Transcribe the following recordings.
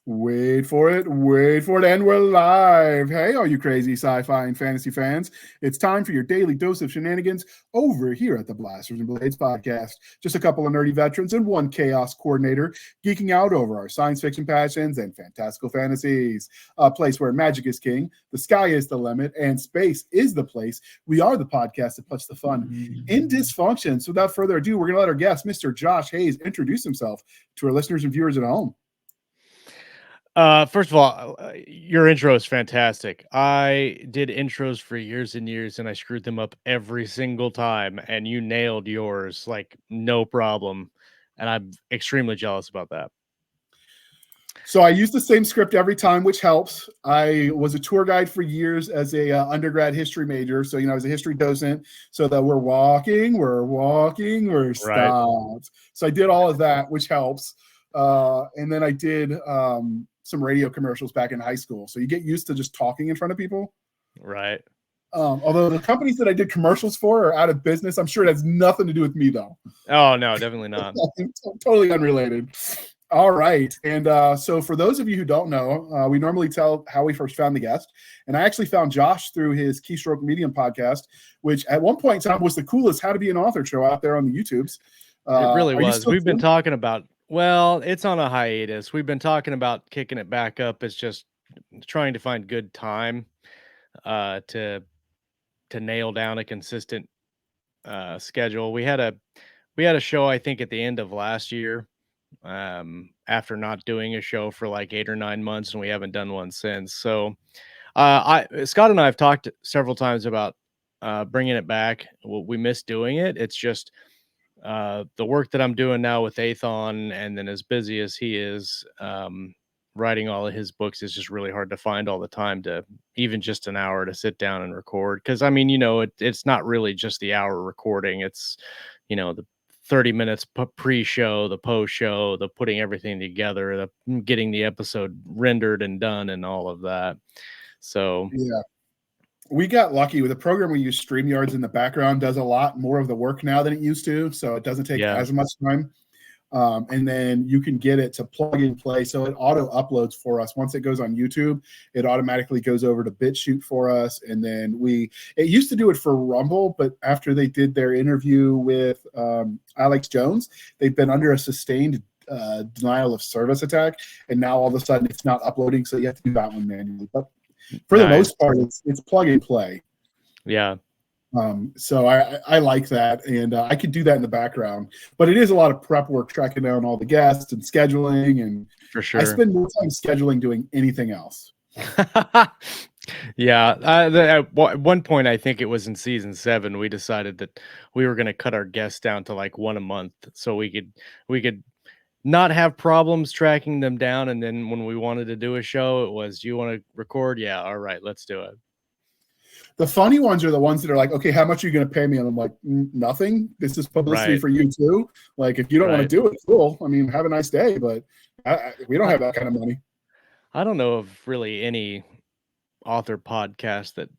Wait for it, and we're live. Hey, all you crazy sci-fi and fantasy fans. It's time for your daily dose of shenanigans over here at the Blasters and Blades podcast. Just a couple of nerdy veterans and one chaos coordinator geeking out over our science fiction passions and fantastical fantasies. A place where magic is king, the sky is the limit, and space is the place. We are the podcast that puts the fun in dysfunction. So without further ado, we're going to let our guest, Mr. Josh Hayes, introduce himself to our listeners and viewers at home. First of all, your intro is fantastic. I did intros for years and years, and I screwed them up every single time, and you nailed yours, like, no problem. And I'm extremely jealous about that. So I use the same script every time, which helps. I was a tour guide for years as a undergrad history major. So, I was a history docent. So that we're walking, we're stopped. Right. So I did all of that, which helps. And then I did some radio commercials back in high school. So you get used to just talking in front of people. Right. Although the companies that I did commercials for are out of business. I'm sure it has nothing to do with me, though. Oh, no, definitely not. Totally unrelated. All right. And so for those of you who don't know, we normally tell how we first found the guest. And I actually found Josh through his Keystroke Medium podcast, which at one point in time was the coolest How to Be an Author show out there on the YouTubes. It really was. We've been talking about, well, it's on a hiatus. We've been talking about kicking it back up. It's just trying to find good time to nail down a consistent schedule. We had a show, I think, at the end of last year, after not doing a show for like 8 or 9 months, and we haven't done one since. So Scott and I have talked several times about bringing it back. We miss doing it. It's just the work that I'm doing now with Athon, and then as busy as he is, writing all of his books, is just really hard to find all the time to even just an hour to sit down and record. Because I mean, it's not really just the hour recording. It's, the 30 minutes pre-show, the post-show, the putting everything together, the getting the episode rendered and done, and all of that. So yeah. We got lucky with the program. We use StreamYards in the background, does a lot more of the work now than it used to. So it doesn't take as much time. And then you can get it to plug and play. So it auto uploads for us. Once it goes on YouTube, it automatically goes over to BitChute for us. And then it used to do it for Rumble, but after they did their interview with Alex Jones, they've been under a sustained denial of service attack. And now all of a sudden it's not uploading. So you have to do that one manually. But for the most part, it's plug and play. Yeah. So I like that, and I could do that in the background. But it is a lot of prep work, tracking down all the guests and scheduling. And for sure, I spend more time scheduling doing anything else. Yeah. At one point, I think it was in season 7, we decided that we were going to cut our guests down to like one a month, so we could not have problems tracking them down. And then when we wanted to do a show, it was, you want to record? Yeah. All right, let's do it. The funny ones are the ones that are like, okay, how much are you going to pay me? And I'm like, nothing. This is publicity for you too. Like, if you don't want to do it, cool. I mean, have a nice day, but we don't have that kind of money. I don't know of really any author podcast that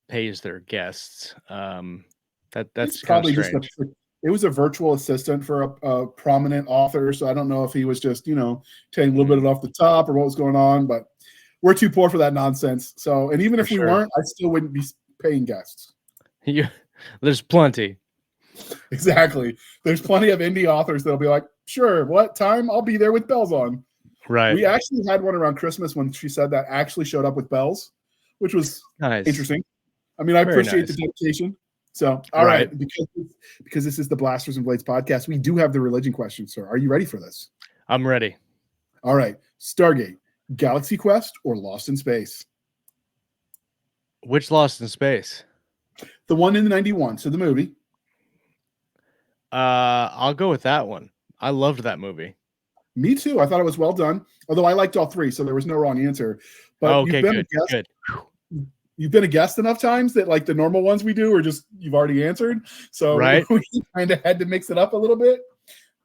pays their guests. That's probably just it was a virtual assistant for a prominent author. So I don't know if he was just, taking a little bit off the top or what was going on, but we're too poor for that nonsense. So, and even if we weren't, I still wouldn't be paying guests. There's plenty. Exactly. There's plenty of indie authors that'll be like, sure, what time? I'll be there with bells on. Right. We actually had one around Christmas when she said that actually showed up with bells, which was interesting. I mean, I appreciate the dedication. So, all right, because this is the Blasters and Blades podcast, we do have the religion question, sir. Are you ready for this? I'm ready. All right. Stargate, Galaxy Quest, or Lost in Space? Which Lost in Space? The one in the 91, so the movie. I'll go with that one. I loved that movie. Me too. I thought it was well done, although I liked all three, so there was no wrong answer. But good. You've been a guest enough times that like the normal ones we do are just you've already answered. So we kind of had to mix it up a little bit.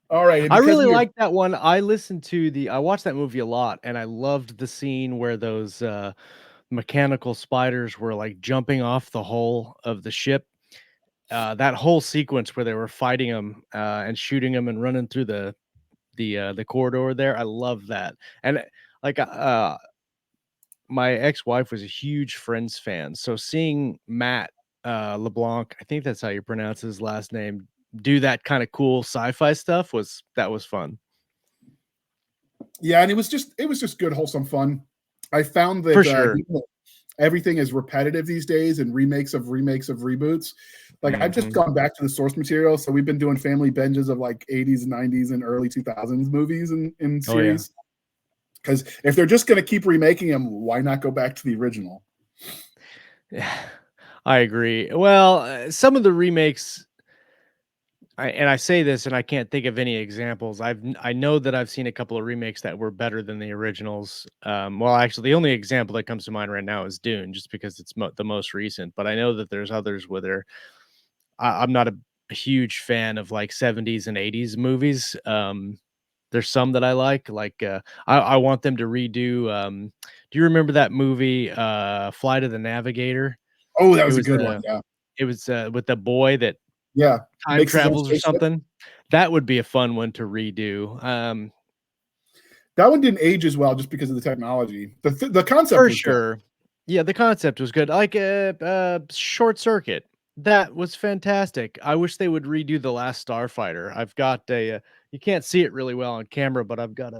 All right. I really liked that one. I watched that movie a lot, and I loved the scene where those mechanical spiders were like jumping off the hull of the ship. That whole sequence where they were fighting them and shooting them and running through the the corridor there. I love that. And like my ex-wife was a huge Friends fan. So seeing Matt LeBlanc, I think that's how you pronounce his last name, do that kind of cool sci-fi stuff was fun. Yeah, and it was just good, wholesome fun. I found that For sure. Everything is repetitive these days and remakes of reboots. Like I've just gone back to the source material. So we've been doing family binges of like 80s, 90s, and early 2000s movies and series. Because if they're just going to keep remaking them, why not go back to the original? Yeah, I agree. Well, some of the remakes, I say this and I can't think of any examples. I know that I've seen a couple of remakes that were better than the originals. Well, actually, the only example that comes to mind right now is Dune, just because it's the most recent. But I know that there's others where I'm not a huge fan of like 70s and 80s movies. There's some that I like. I want them to redo. Do you remember that movie, Flight of the Navigator? Oh, that was a good one. Yeah, it was with the boy that time makes his own travels or spaceship. something. That would be a fun one to redo. That one didn't age as well just because of the technology. The concept For was sure. good. Yeah, the concept was good. Like Short Circuit. That was fantastic. I wish they would redo The Last Starfighter. I've got you can't see it really well on camera, but I've got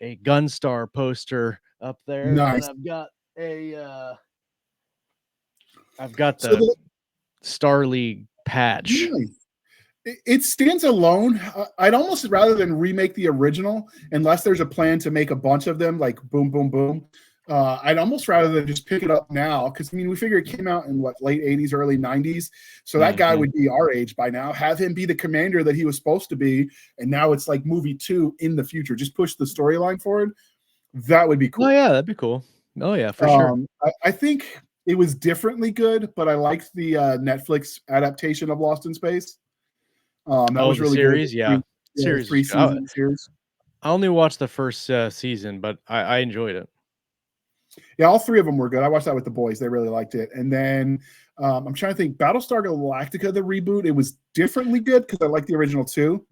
a Gunstar poster up there, and Nice. I've got the Star League patch. Really? It stands alone. I'd almost rather than remake the original, unless there's a plan to make a bunch of them, like boom, boom, boom. I'd almost rather than just pick it up now, because I mean, we figure it came out in what, late 80s, early 90s. So that guy would be our age by now. Have him be the commander that he was supposed to be, and now it's like movie 2 in the future. Just push the storyline forward. That would be cool. Oh yeah, that'd be cool. Oh yeah, for sure. I think it was differently good, but I liked the Netflix adaptation of Lost in Space. That was really series, good. yeah. Series, 3-season series. I only watched the first season, but I enjoyed it. Yeah, all 3 of them were good. I watched that with the boys; they really liked it. And then I'm trying to think, Battlestar Galactica, the reboot, it was differently good because I liked the original too.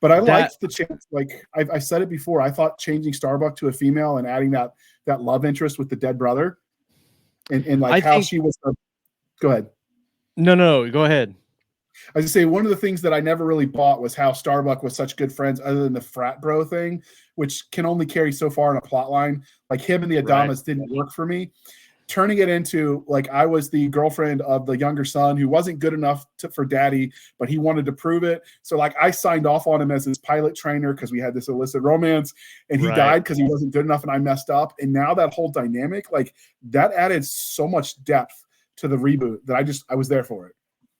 But I liked the chance. Like I said it before, I thought changing Starbuck to a female and adding that love interest with the dead brother, and like how she was. Go ahead. No, go ahead. I was gonna say, one of the things that I never really bought was how Starbuck was such good friends, other than the frat bro thing, which can only carry so far in a plot line. Like him and the Adamas didn't work for me. Turning it into like I was the girlfriend of the younger son who wasn't good enough for daddy, but he wanted to prove it. So like I signed off on him as his pilot trainer because we had this illicit romance, and he died because he wasn't good enough and I messed up. And now that whole dynamic, like that added so much depth to the reboot that I was there for it.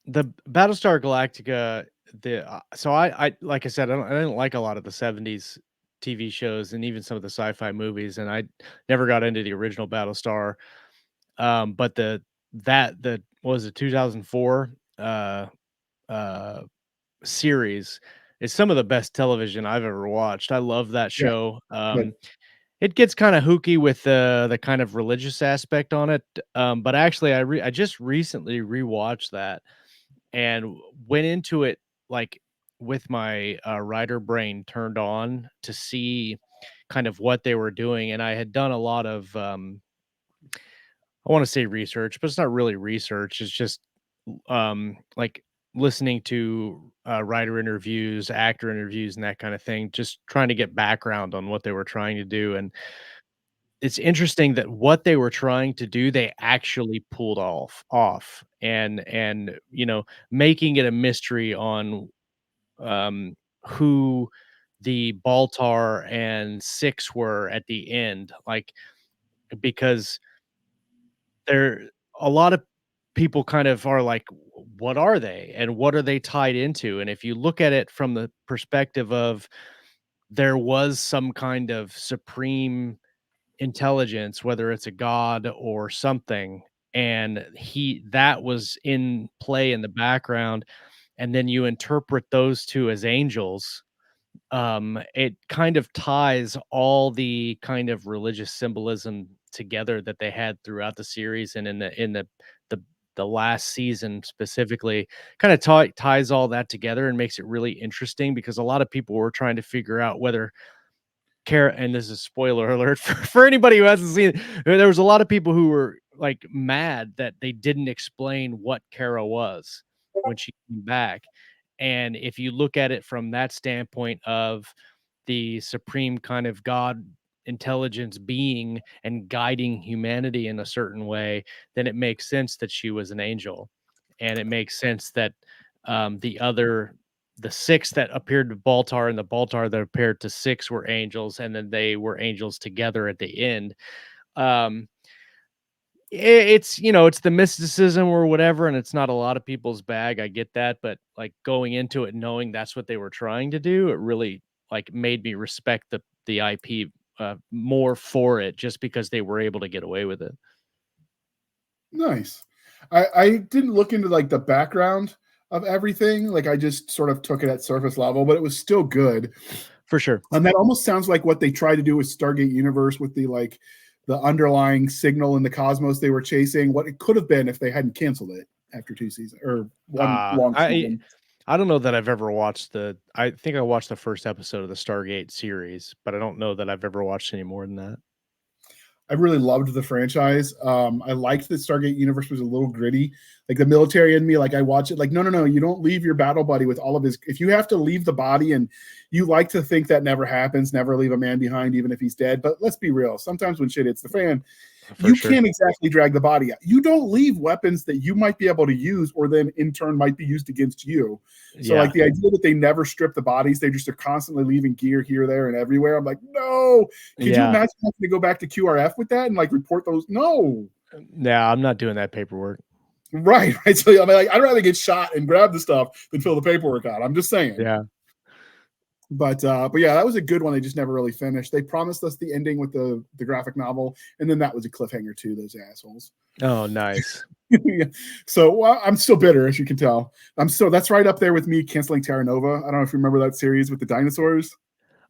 The Battlestar Galactica, so I like I said, I didn't like a lot of the 70s TV shows and even some of the sci-fi movies, and I never got into the original Battlestar. But the what was it, 2004 series is some of the best television I've ever watched. I love that show. It gets kind of hooky with the kind of religious aspect on it. But actually I just recently rewatched that and went into it like with my writer brain turned on to see kind of what they were doing. And I had done a lot of I want to say research, but it's not really research. It's just like listening to writer interviews, actor interviews, and that kind of thing, just trying to get background on what they were trying to do. And it's interesting that what they were trying to do, they actually pulled off and making it a mystery on who the Baltar and Six were at the end, like because there a lot of people kind of are like, what are they and what are they tied into? And if you look at it from the perspective of there was some kind of supreme intelligence, whether it's a god or something, and that was in play in the background, and then you interpret those two as angels, it kind of ties all the kind of religious symbolism together that they had throughout the series and in the the last season specifically kind of ties all that together and makes it really interesting because a lot of people were trying to figure out whether Kara, and this is spoiler alert for anybody who hasn't seen it. There was a lot of people who were like mad that they didn't explain what Kara was when she came back. And if you look at it from that standpoint of the supreme kind of God intelligence being and guiding humanity in a certain way, then it makes sense that she was an angel. And it makes sense that the other the six that appeared to Baltar and the Baltar that appeared to six were angels, and then they were angels together at the end. Um, it's it's the mysticism or whatever, and it's not a lot of people's bag. I get that, but like going into it knowing that's what they were trying to do, it really like made me respect the IP more for it, just because they were able to get away with it. Nice. I didn't look into like the background of everything. Like I just sort of took it at surface level, but it was still good. For sure. And that almost sounds like what they tried to do with Stargate Universe with the underlying signal in the cosmos they were chasing, what it could have been if they hadn't canceled it after 2 seasons or one long season. I don't know that I've ever watched I think I watched the first episode of the Stargate series, but I don't know that I've ever watched any more than that. I really loved the franchise. I liked that Stargate Universe was a little gritty. Like the military in me, like I watch it like, no, you don't leave your battle buddy with all of his, if you have to leave the body and you like to think that never happens, never leave a man behind, even if he's dead. But let's be real. Sometimes when shit hits the fan, can't exactly drag the body out. You don't leave weapons that you might be able to use or then in turn might be used against you. So like the idea that they never strip the bodies, they just are constantly leaving gear here, there, and everywhere. I'm like, no. Could you imagine having to go back to QRF with that and like report those? No. Yeah, I'm not doing that paperwork. Right. So I'm like, I'd rather get shot and grab the stuff than fill the paperwork out. I'm just saying. Yeah. But yeah, that was a good one. They just never really finished. They promised us the ending with the graphic novel, and then that was a cliffhanger too. Those assholes. Oh, nice. So I'm still bitter, as you can tell. That's right up there with me canceling Terra Nova. I don't know if you remember that series with the dinosaurs.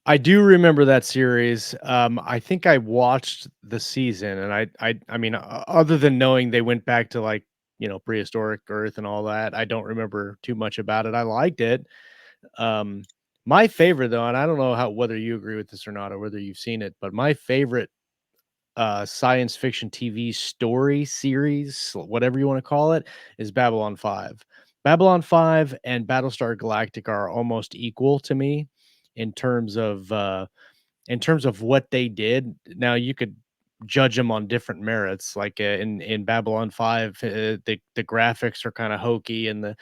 I do remember that series. I think I watched the season, and I mean, other than knowing they went back to like prehistoric Earth and all that, I don't remember too much about it. I liked it. My favorite though, and I don't know whether you agree with this or not, or whether you've seen it, but my favorite science fiction TV story series, whatever you want to call it, is Babylon 5. Babylon 5 and Battlestar Galactica are almost equal to me in terms of what they did. Now you could judge them on different merits. Like in Babylon 5, the graphics are kind of hokey, and the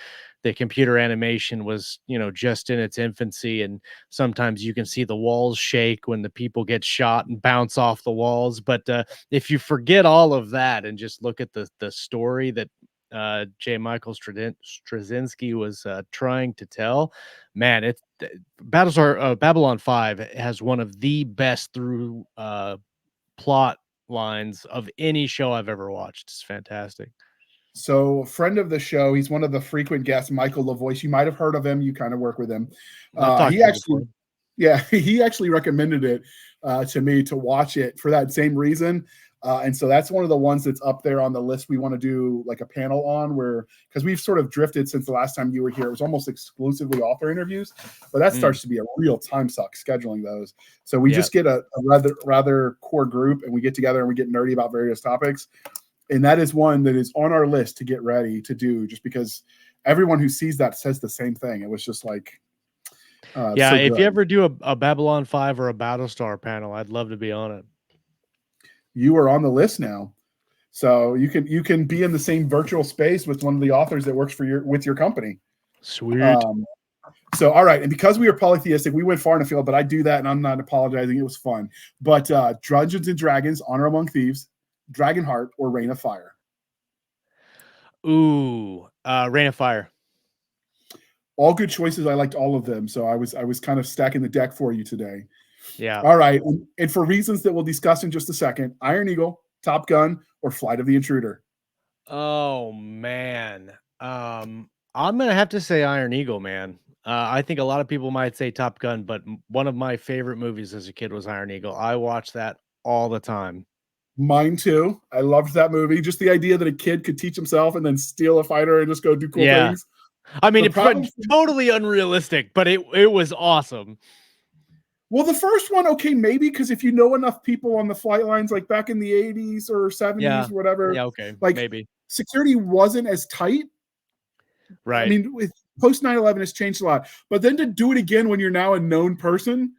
computer animation was just in its infancy, and sometimes you can see the walls shake when the people get shot and bounce off the walls. But if you forget all of that and just look at the story that J. Michael Straczynski was trying to tell, man, it's Battlestar Babylon 5 has one of the best through plot lines of any show I've ever watched. It's fantastic. So, a friend of the show, he's one of the frequent guests, Michael LaVoice. You might have heard of him. You kind of work with him. He actually recommended it to me to watch it for that same reason. And so that's one of the ones that's up there on the list we want to do like a panel on, where because we've sort of drifted since the last time you were here. It was almost exclusively author interviews, but that starts to be a real time suck scheduling those. So we just get a rather core group and we get together and we get nerdy about various topics. And that is one that is on our list to get ready to do, just because everyone who sees that says the same thing. It was just like, if you ever do a Babylon 5 or a Battlestar panel, I'd love to be on it. You are on the list now, so you can be in the same virtual space with one of the authors that works with your company. Sweet. So all right, and because we are polytheistic, we went far in the field, but I do that, and I'm not apologizing. It was fun. But Dungeons and Dragons, Honor Among Thieves, Dragonheart, or Reign of Fire? Ooh, Reign of Fire. All good choices. I liked all of them, so I was kind of stacking the deck for you today. Yeah. All right. And for reasons that we'll discuss in just a second, Iron Eagle, Top Gun, or Flight of the Intruder? Oh, man. I'm going to have to say Iron Eagle, man. I think a lot of people might say Top Gun, but one of my favorite movies as a kid was Iron Eagle. I watched that all the time. Mine too. I loved that movie. Just the idea that a kid could teach himself and then steal a fighter and just go do cool things. I mean, it's totally unrealistic, but it was awesome. Well, the first one, okay, maybe, because if you know enough people on the flight lines, like back in the 80s or 70s or whatever, okay, like maybe security wasn't as tight. Right. I mean, with post 9/11 has changed a lot. But then to do it again when you're now a known person,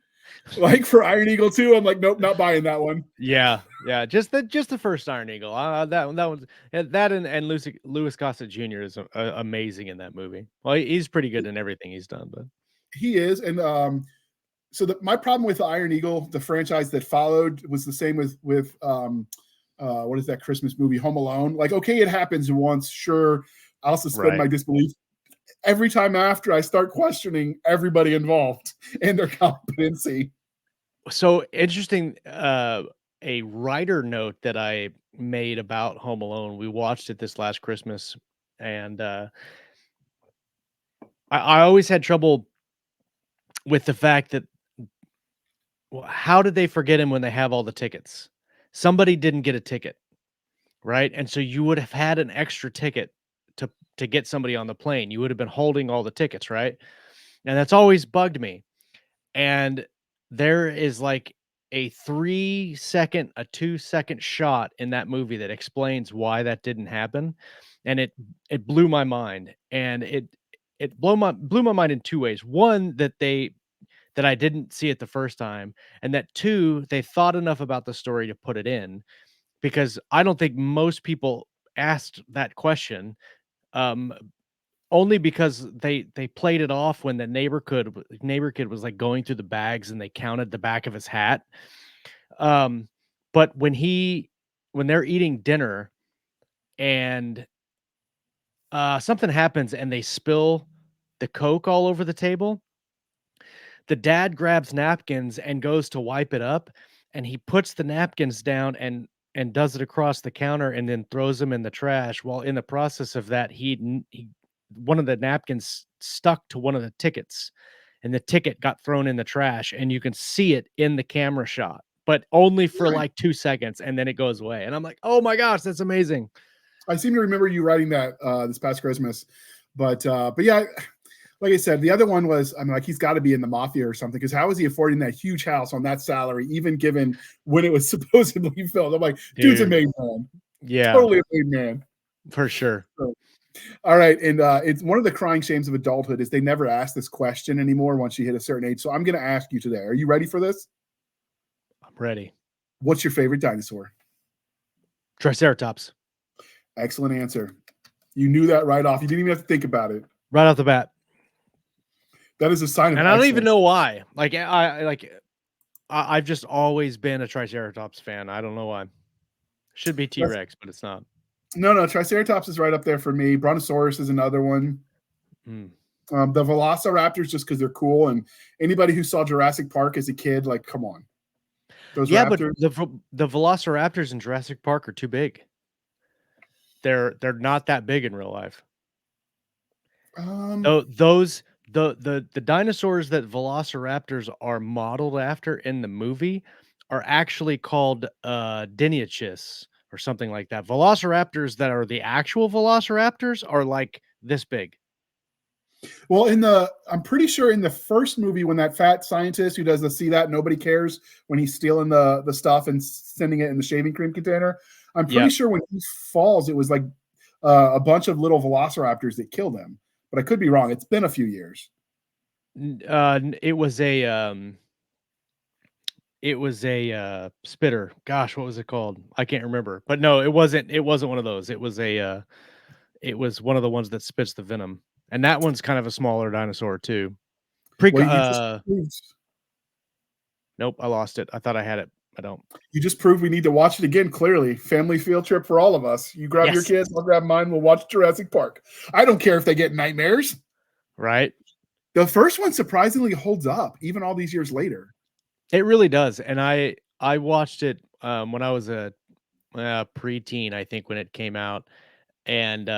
like for Iron Eagle 2, I'm like, nope, not buying that one. Yeah. Just the first Iron Eagle. That one's that and Louis Gossett Jr. is amazing in that movie. Well, he's pretty good in everything he's done, but he is. And so my problem with the Iron Eagle, the franchise that followed, was the same with what is that Christmas movie, Home Alone? Like, okay, it happens once, sure, I'll suspend my disbelief. Every time after, I start questioning everybody involved and their competency. So interesting. A writer note that I made about Home Alone. We watched it this last Christmas, and I always had trouble with the fact that, well, how did they forget him when they have all the tickets? Somebody didn't get a ticket, right? And so you would have had an extra ticket to get somebody on the plane. You would have been holding all the tickets, right? And that's always bugged me. And there is like a 3-second, a 2-second shot in that movie that explains why that didn't happen. And it blew my mind. And it blew my mind in two ways. One, that I didn't see it the first time, and that two, they thought enough about the story to put it in, because I don't think most people asked that question. Only because they played it off when the neighbor kid was like going through the bags and they counted the back of his hat. But when they're eating dinner and something happens and they spill the Coke all over the table, the dad grabs napkins and goes to wipe it up, and he puts the napkins down and does it across the counter and then throws them in the trash. While in the process of that, he one of the napkins stuck to one of the tickets, and the ticket got thrown in the trash, and you can see it in the camera shot, but only for like 2 seconds, and then it goes away. And I'm like, oh my gosh, that's amazing. I seem to remember you writing that this past Christmas, but yeah, like I said, the other one was, I mean, like, he's got to be in the mafia or something, because how is he affording that huge house on that salary, even given when it was supposedly filmed? I'm like, dude's a made man. Yeah, totally a made man for sure. So, all right, and it's one of the crying shames of adulthood is they never ask this question anymore once you hit a certain age. So I'm going to ask you today. Are you ready for this? I'm ready. What's your favorite dinosaur? Triceratops. Excellent answer. You knew that right off. You didn't even have to think about it. Right off the bat. That is a sign of excellence. I don't even know why. I've just always been a Triceratops fan. I don't know why. Should be T-Rex, but it's not. No, Triceratops is right up there for me. Brontosaurus is another one. The Velociraptors, just because they're cool, and anybody who saw Jurassic Park as a kid, like, come on. Those raptors. But the Velociraptors in Jurassic Park are too big. They're not that big in real life. The dinosaurs that Velociraptors are modeled after in the movie are actually called Deinonychus or something like that. Velociraptors that are the actual Velociraptors are like this big. Well, I'm pretty sure in the first movie, when that fat scientist who does the see that nobody cares when he's stealing the stuff and sending it in the shaving cream container, I'm pretty sure when he falls, it was like a bunch of little Velociraptors that killed him. But I could be wrong. It's been a few years. It was a spitter. Gosh, what was it called? I can't remember. But no, it wasn't one of those. It was one of the ones that spits the venom. And that one's kind of a smaller dinosaur too. Nope, I lost it. I thought I had it. I don't. You just proved we need to watch it again, clearly. Family field trip for all of us. You grab your kids, I'll grab mine, we'll watch Jurassic Park. I don't care if they get nightmares. Right. The first one surprisingly holds up, even all these years later. It really does. And I watched it when I was a preteen, I think, when it came out. And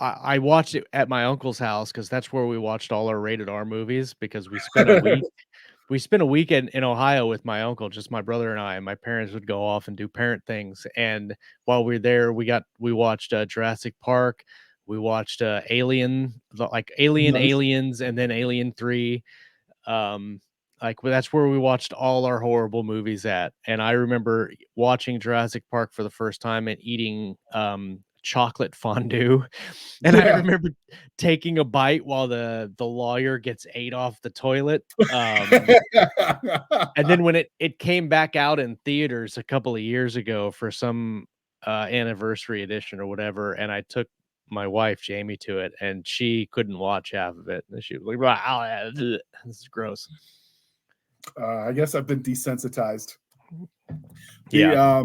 I watched it at my uncle's house because that's where we watched all our rated R movies, because we spent a week we spent a weekend in Ohio with my uncle, just my brother and I. And my parents would go off and do parent things, and while we were there, we watched Jurassic Park. We watched Alien, Nice. Aliens, and then Alien 3. That's where we watched all our horrible movies at. And I remember watching Jurassic Park for the first time and eating chocolate fondue. And I remember taking a bite while the lawyer gets ate off the toilet. And then when it came back out in theaters a couple of years ago for some anniversary edition or whatever, and I took my wife Jamie to it, and she couldn't watch half of it. And she was like, wow, this is gross. I guess I've been desensitized. Yeah.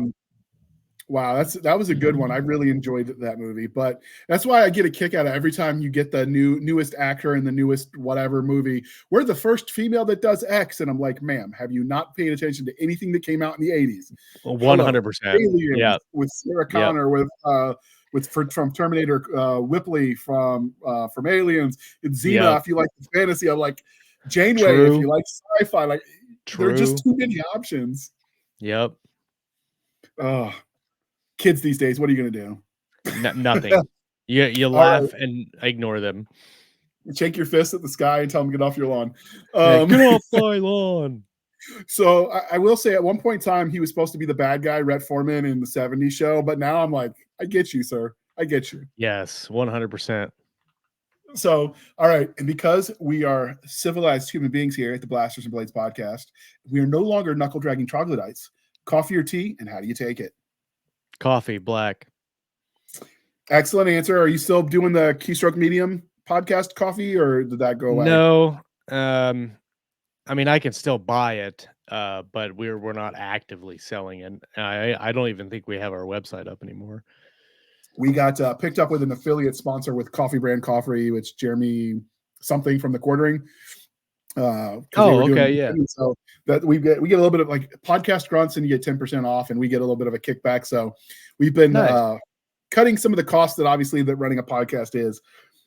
Wow, that was a good one. I really enjoyed that movie, but that's why I get a kick out of every time you get the newest actor in the newest whatever movie. We're the first female that does X, and I'm like, ma'am, have you not paid attention to anything that came out in the 80s? 100%. Yeah, with Sarah Connor, from Terminator, Ripley from Aliens, and Xena. If you like the fantasy, I'm like Janeway. If you like sci-fi, like there are just too many options. Yep. Kids these days, what are you going to do? Nothing. You laugh and ignore them. Shake your fist at the sky and tell them to get off your lawn. Get off my lawn. So I will say, at one point in time, he was supposed to be the bad guy, Rhett Foreman, in the 70s show. But now I'm like, I get you, sir. I get you. Yes, 100%. So, all right. And because we are civilized human beings here at the Blasters and Blades podcast, we are no longer knuckle dragging troglodytes. Coffee or tea, and how do you take it? Coffee, black. Excellent answer. Are you still doing the Keystroke Medium podcast coffee, or did that go away? No. I mean, I can still buy it, but we're not actively selling it. I don't even think we have our website up anymore. We got picked up with an affiliate sponsor with Coffee Brand Coffee, which Jeremy something from the Quartering. Okay, yeah. So that we get a little bit of like podcast grunts, and you get 10% off, and we get a little bit of a kickback. So we've been cutting some of the costs that obviously that running a podcast is,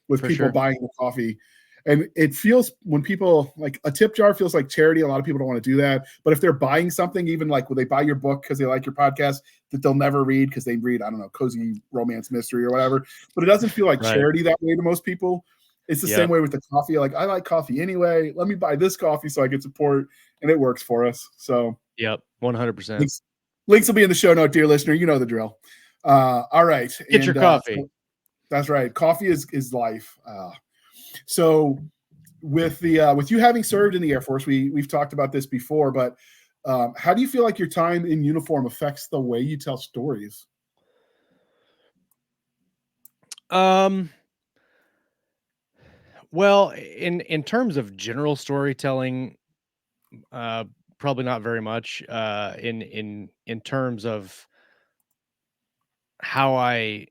with people buying the coffee. And it feels, when people, like, a tip jar feels like charity. A lot of people don't want to do that. But if they're buying something, even like when they buy your book because they like your podcast that they'll never read because they read, I don't know, cozy romance mystery or whatever. But it doesn't feel like charity that way to most people. It's the same way with the coffee. Like, I like coffee anyway. Let me buy this coffee so I get support, and it works for us. So, yep, 100%. Links will be in the show note, dear listener. You know the drill. All right, get your coffee. So, that's right. Coffee is life. So, with you having served in the Air Force, we've talked about this before, but how do you feel like your time in uniform affects the way you tell stories? Well, in terms of general storytelling, probably not very much. In terms of how I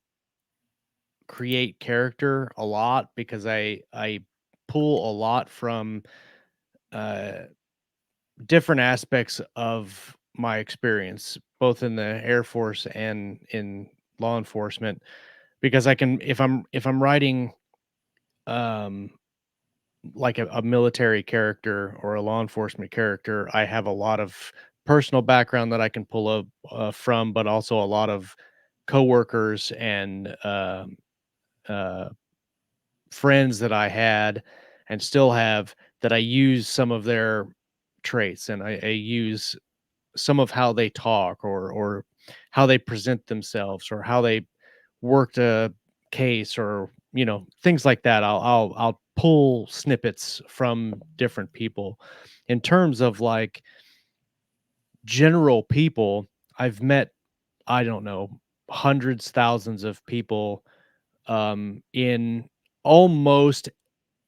create character, a lot, because I pull a lot from different aspects of my experience, both in the Air Force and in law enforcement, because I can, if I'm writing like a military character or a law enforcement character, I have a lot of personal background that I can pull up from, but also a lot of coworkers and friends that I had and still have, that I use some of their traits, and I use some of how they talk, or how they present themselves, or how they worked a case, or things like that. I'll pull snippets from different people. In terms of like general people, I've met, I don't know, hundreds, thousands of people in almost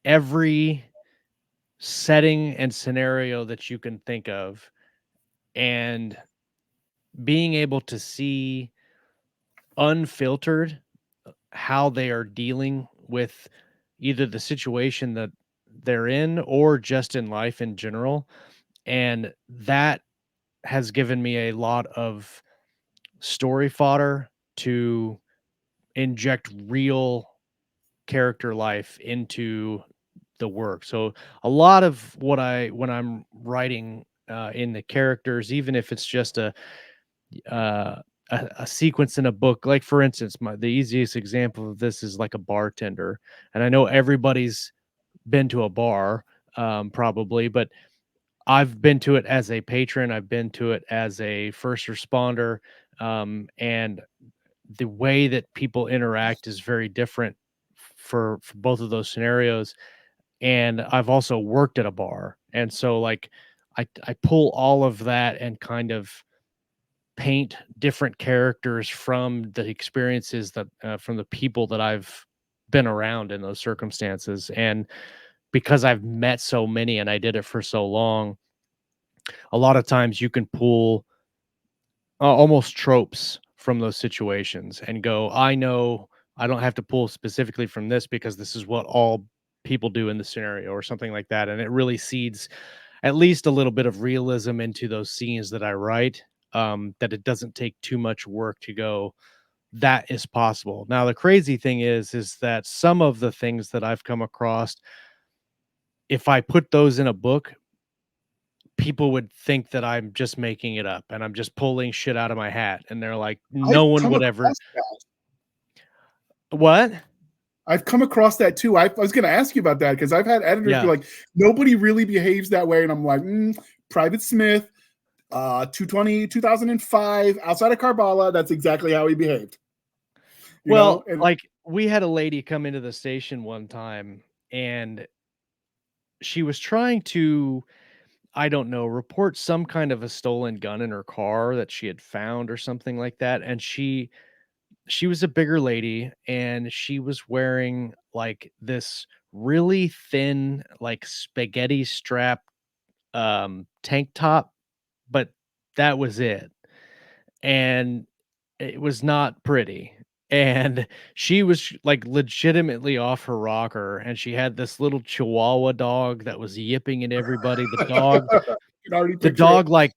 every setting and scenario that you can think of, and being able to see unfiltered how they are dealing with either the situation that they're in, or just in life in general. And that has given me a lot of story fodder to inject real character life into the work. So a lot of what when I'm writing in the characters, even if it's just uh, a sequence in a book, like for instance, the easiest example of this is like a bartender, and I know everybody's been to a bar, probably, but I've been to it as a patron, I've been to it as a first responder, and the way that people interact is very different for both of those scenarios. And I've also worked at a bar, and so like I pull all of that and kind of paint different characters from the experiences that from the people that I've been around in those circumstances. And because I've met so many and I did it for so long, a lot of times you can pull almost tropes from those situations and go, I know I don't have to pull specifically from this because this is what all people do in the scenario or something like that. And it really seeds at least a little bit of realism into those scenes that I write, that it doesn't take too much work to go, that is possible. Now, the crazy thing is that some of the things that I've come across, if I put those in a book, people would think that I'm just making it up and I'm just pulling shit out of my hat. And they're like, no I've one come would ever. across that. What? I've come across that too. I was going to ask you about that because I've had editors be Yeah. like, nobody really behaves that way. And I'm like, Private Smith, 220, 2005, outside of Karbala, that's exactly how he behaved. Well, like we had a lady come into the station one time and she was trying to, I don't know, report some kind of a stolen gun in her car that she had found or something like that. And she was a bigger lady and she was wearing like this really thin, like spaghetti strap tank top, but that was it. And it was not pretty. And she was like legitimately off her rocker and she had this little chihuahua dog that was yipping at everybody. You can already The picture it. dog like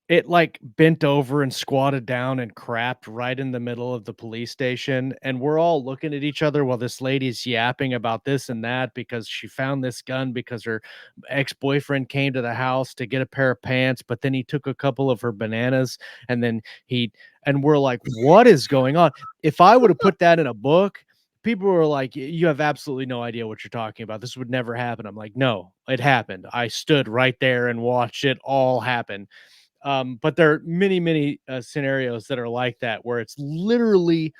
it like bent over and squatted down and crapped right in the middle of the police station, and we're all looking at each other while this lady's yapping about this and that because she found this gun because her ex-boyfriend came to the house to get a pair of pants, but then he took a couple of her bananas and then and we're like, what is going on? If I would have put that in a book, people were like, you have absolutely no idea what you're talking about. This would never happen. I'm like, no, it happened. I stood right there and watched it all happen. But there are many, many scenarios that are like that, where it's literally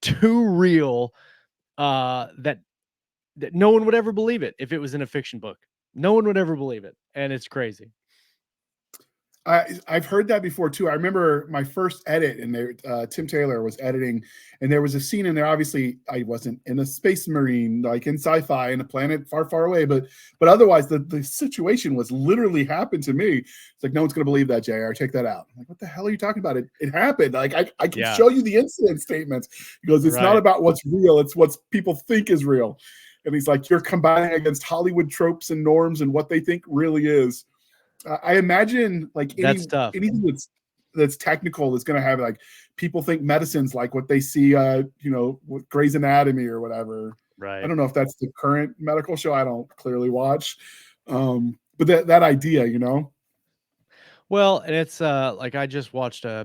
too real that no one would ever believe it if it was in a fiction book. No one would ever believe it, and it's crazy. I've heard that before too. I remember my first edit, and Tim Taylor was editing, and there was a scene in there. Obviously, I wasn't in a space marine, like in sci-fi, in a planet far, far away, but otherwise, the situation was literally happened to me. It's like no one's gonna believe that, JR. Take that out. I'm like, what the hell are you talking about? It happened. Like I can show you the incident statements. He goes, it's not about what's real; it's what people think is real. And he's like, you're combating against Hollywood tropes and norms and what they think really is. I imagine like anything that's technical is going to have like people think medicine's like what they see, with Grey's Anatomy or whatever. Right. I don't know if that's the current medical show. I don't clearly watch, but that idea, Well, and it's like I just watched I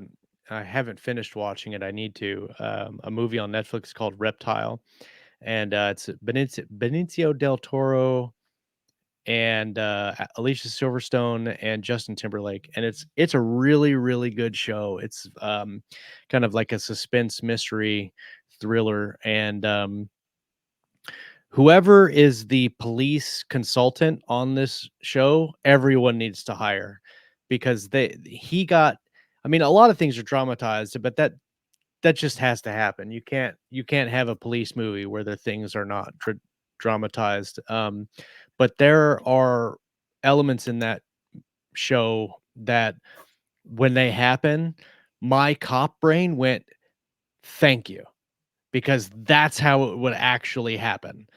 haven't finished watching it. I need to a movie on Netflix called Reptile, and it's Benicio del Toro and Alicia Silverstone and Justin Timberlake, and it's a really really good show. It's kind of like a suspense mystery thriller, and whoever is the police consultant on this show, everyone needs to hire because he got. I mean, a lot of things are dramatized, but that just has to happen. You can't have a police movie where the things are not dramatized. But there are elements in that show that when they happen, my cop brain went, "Thank you," because that's how it would actually happen.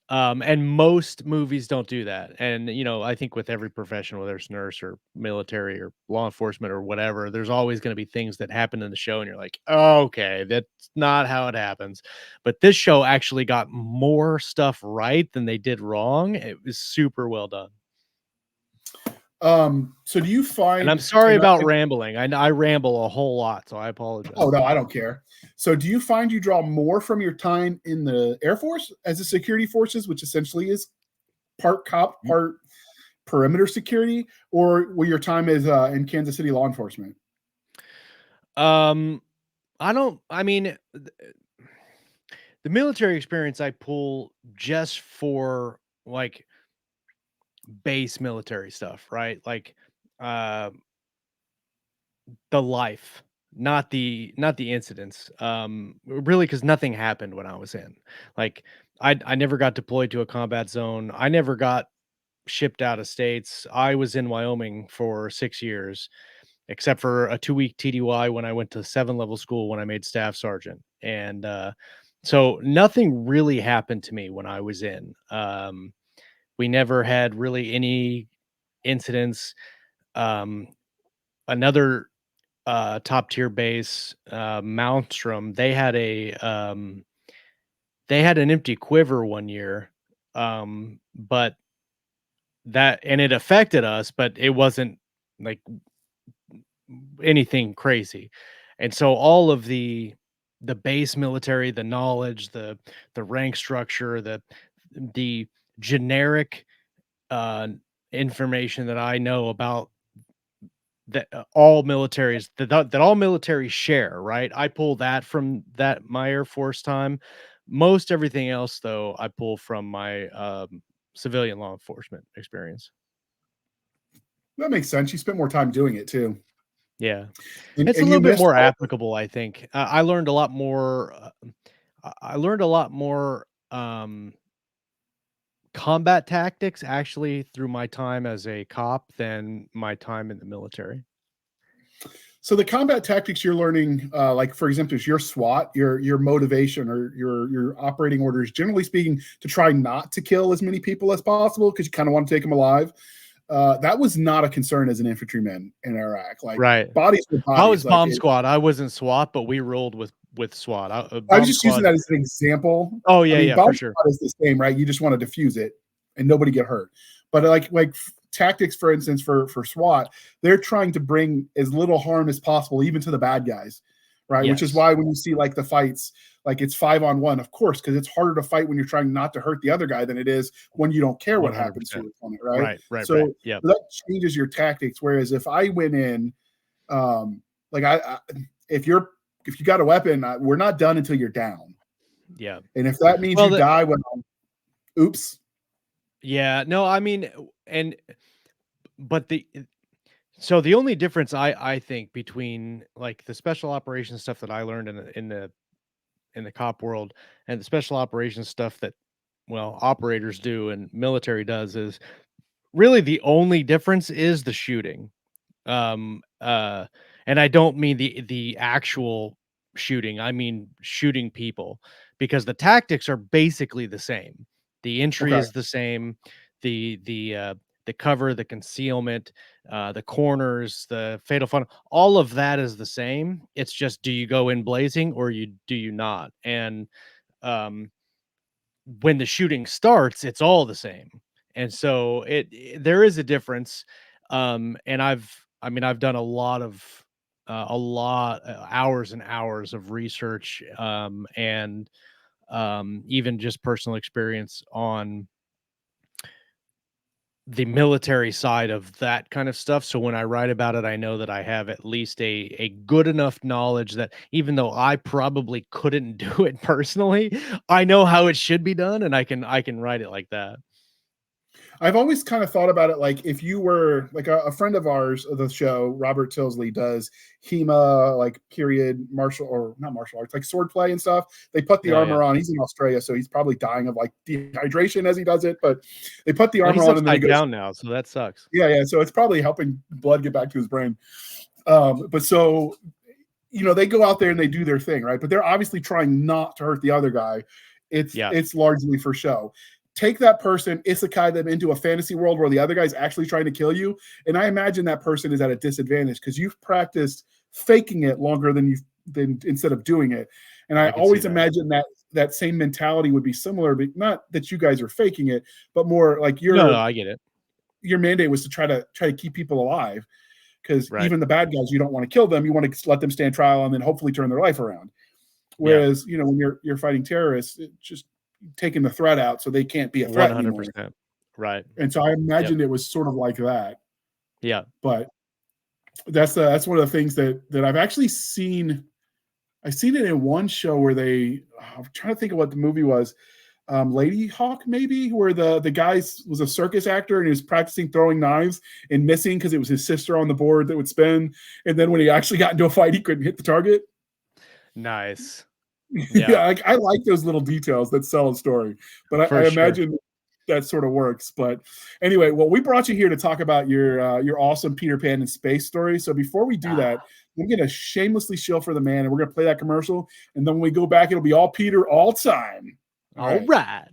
And most movies don't do that. And, you know, I think with every profession, whether it's nurse or military or law enforcement or whatever, there's always going to be things that happen in the show. And you're like, oh, okay, that's not how it happens. But this show actually got more stuff right than they did wrong. It was super well done. So do you find, and I'm sorry about rambling. I ramble a whole lot, so I apologize. Oh, no, I don't care. So do you find you draw more from your time in the Air Force as a security forces, which essentially is part cop, part perimeter security, or will your time is in Kansas City law enforcement? I mean, the military experience I pull just for like base military stuff, right? Like uh the life, not the incidents. Really, because nothing happened when I was in. Like I never got deployed to a combat zone. I never got shipped out of states. I was in Wyoming for 6 years, except for a 2-week TDY when I went to 7-level school when I made staff sergeant. And so nothing really happened to me when I was in. We never had really any incidents. Um, Another top tier base, Malmstrom, they had an empty quiver one year, but that and it affected us, but it wasn't like anything crazy. And so all of the base military, the knowledge, the rank structure, the generic uh information that I know about that all militaries that all militaries share, right? I pull that from that my Air Force time. Most everything else, though, I pull from my civilian law enforcement experience. That makes sense. You spent more time doing it too. Yeah, it's a And you little bit missed more all. applicable, I think. I learned a lot more. I learned a lot more combat tactics actually through my time as a cop than my time in the military. So the combat tactics you're learning, like for example, is your SWAT, your motivation or your operating orders, generally speaking, to try not to kill as many people as possible because you kind of want to take them alive. That was not a concern as an infantryman in Iraq. Like Right. bodies were I was bodies. bomb squad. I wasn't SWAT, but we rolled with SWAT. I was Bomb just using squad. that as an example. Oh I yeah, mean, yeah, for bomb sure. squad is the same, right? You just want to defuse it and nobody get hurt. But like tactics, for instance, for SWAT, they're trying to bring as little harm as possible, even to the bad guys, right? Yes. Which is why when you see like the fights, like it's 5-on-1, of course, because it's harder to fight when you're trying not to hurt the other guy than it is when you don't care what happens to your opponent, right? Right. Yeah, that changes your tactics. Whereas if I went in, like if you got a weapon, we're not done until you're down. Yeah. And if that means you die when oops. Yeah, no, I mean, but so the only difference I think between like the special operations stuff that I learned in the cop world and the special operations stuff that, well, operators do and military does is really the only difference is the shooting. Um, uh, and I don't mean the actual shooting. I mean shooting people because the tactics are basically the same. The entry Okay. is the same. The cover, the concealment, the corners, the fatal funnel, all of that is the same. It's just do you go in blazing or do you not? And um, when the shooting starts, it's all the same. And so there is a difference. And I've done a lot hours and hours of research and even just personal experience on the military side of that kind of stuff. So when I write about it, I know that I have at least a good enough knowledge that even though I probably couldn't do it personally, I know how it should be done and I can write it like that. I've always kind of thought about it like if you were like a friend of ours of the show, Robert Tilsley, does HEMA, like period martial or not martial arts, like sword play and stuff. They put the armor on. He's in Australia, so he's probably dying of like dehydration as he does it. But they put the armor He's on and then he upside goes down now, so that sucks. Yeah. So it's probably helping blood get back to his brain. But so they go out there and they do their thing, right? But they're obviously trying not to hurt the other guy. It's largely for show. take that person, isekai them into a fantasy world where the other guy's actually trying to kill you. And I imagine that person is at a disadvantage because you've practiced faking it longer than instead of doing it. And I always imagine that same mentality would be similar, but not that you guys are faking it, but more like no, I get it. Your mandate was to try to keep people alive, because even the bad guys, you don't want to kill them. You want to let them stand trial and then hopefully turn their life around. Whereas, when you're fighting terrorists, it's just taking the threat out so they can't be a threat 100%. Anymore. Right. And so I imagined it was sort of like that. Yeah. But that's one of the things that I've actually seen. I've seen it in one show where I'm trying to think of what the movie was. Lady Hawk, maybe, where the guy was a circus actor and he was practicing throwing knives and missing because it was his sister on the board that would spin. And then when he actually got into a fight, he couldn't hit the target. Nice. Yeah, I like those little details that sell a story. But I imagine that sort of works. But anyway, well, we brought you here to talk about your awesome Peter Pan in space story. So before we do that, we're going to shamelessly shill for the man, and we're going to play that commercial. And then when we go back, it'll be all Peter all time. All right.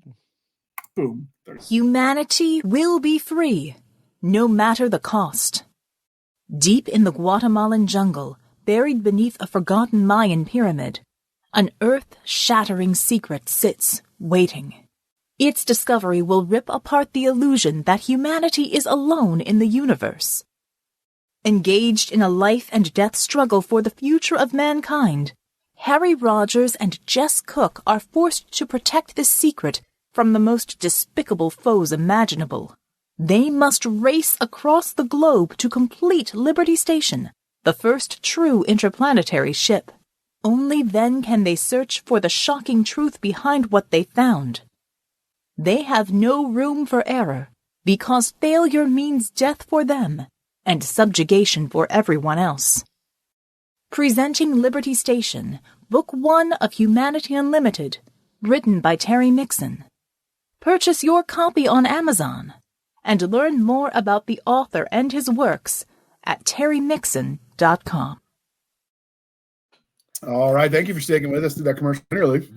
Boom. Humanity will be free, no matter the cost. Deep in the Guatemalan jungle, buried beneath a forgotten Mayan pyramid, an earth-shattering secret sits, waiting. Its discovery will rip apart the illusion that humanity is alone in the universe. Engaged in a life-and-death struggle for the future of mankind, Harry Rogers and Jess Cook are forced to protect this secret from the most despicable foes imaginable. They must race across the globe to complete Liberty Station, the first true interplanetary ship. Only then can they search for the shocking truth behind what they found. They have no room for error, because failure means death for them and subjugation for everyone else. Presenting Liberty Station, Book 1 of Humanity Unlimited, written by Terry Mixon. Purchase your copy on Amazon and learn more about the author and his works at terrymixon.com. All right. Thank you for sticking with us through that commercial early.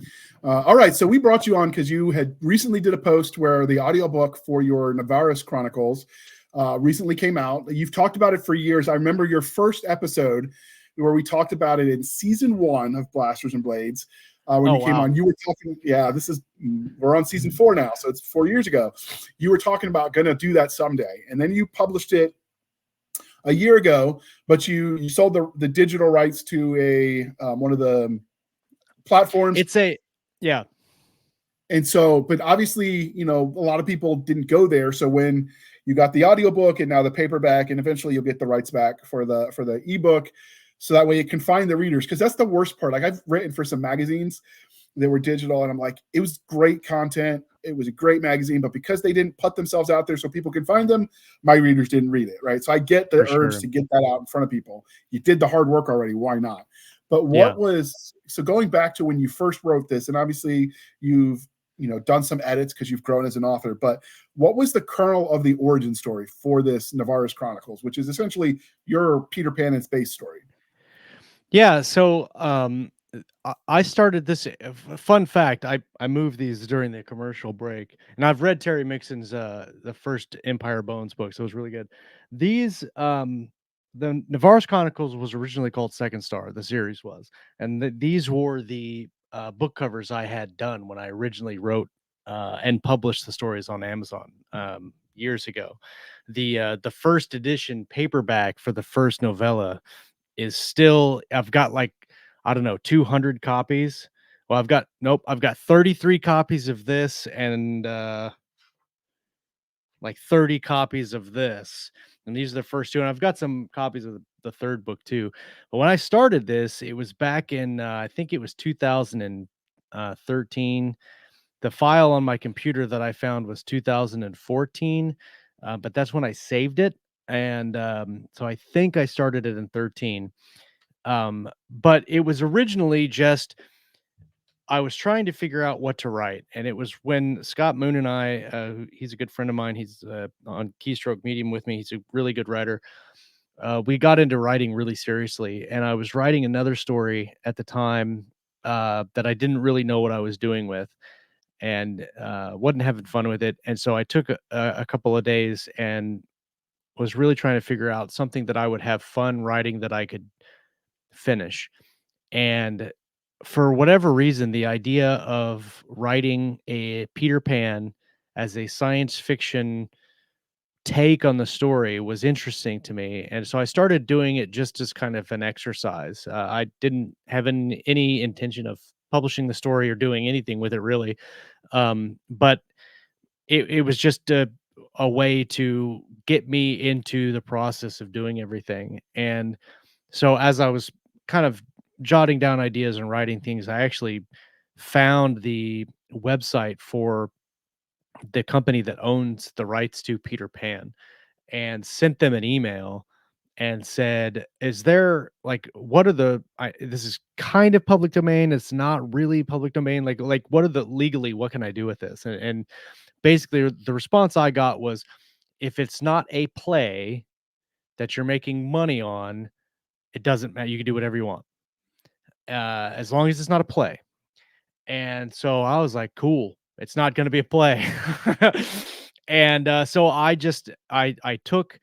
All right. So we brought you on because you had recently did a post where the audiobook for your Navarus Chronicles recently came out. You've talked about it for years. I remember your first episode where we talked about it in season 1 of Blasters and Blades. When you came on, you were talking, we're on season 4 now, so it's 4 years ago. You were talking about going to do that someday. And then you published it a year ago, but you sold the digital rights to one of the platforms. And so, but obviously, a lot of people didn't go there. So when you got the audiobook and now the paperback, and eventually you'll get the rights back for the ebook, so that way it can find the readers, because that's the worst part. Like, I've written for some magazines that were digital, and I'm like, it was great content. It was a great magazine, but because they didn't put themselves out there so people can find them, my readers didn't read it, right? So I get the urge to get that out in front of people. You did the hard work already. Why not? But so going back to when you first wrote this, and obviously you've done some edits because you've grown as an author, but what was the kernel of the origin story for this Navarus Chronicles, which is essentially your Peter Pan in space story? Yeah, so I started this. Fun fact: I moved these during the commercial break, and I've read Terry Mixon's the first Empire Bones book, so it was really good. These the Navarus Chronicles was originally called Second Star. The series was, and these were the book covers I had done when I originally wrote and published the stories on Amazon years ago. The first edition paperback for the first novella is still, I've got like, I don't know, 200 copies. Well, I've got 33 copies of this and like 30 copies of this. And these are the first two. And I've got some copies of the third book too. But when I started this, it was back in, I think it was 2013. The file on my computer that I found was 2014. But that's when I saved it. And so I think I started it in 13. But it was originally just, I was trying to figure out what to write. And it was when Scott Moon and I, he's a good friend of mine. He's on Keystroke Medium with me. He's a really good writer. We got into writing really seriously. And I was writing another story at the time that I didn't really know what I was doing with. and wasn't having fun with it. And so I took a couple of days and was really trying to figure out something that I would have fun writing that I could finish. And for whatever reason, the idea of writing a Peter Pan as a science fiction take on the story was interesting to me. And so I started doing it just as kind of an exercise. I didn't have any intention of publishing the story or doing anything with it really. But it was just a way to get me into the process of doing everything. And so as I was kind of jotting down ideas and writing things, I actually found the website for the company that owns the rights to Peter Pan and sent them an email and said, "Is there like what are the this is kind of public domain, it's not really public domain, like what are the legally what can I do with this?" And basically the response I got was, if it's not a play that you're making money on, it doesn't matter. You can do whatever you want, as long as it's not a play. And so I was like, cool, it's not going to be a play. And so I took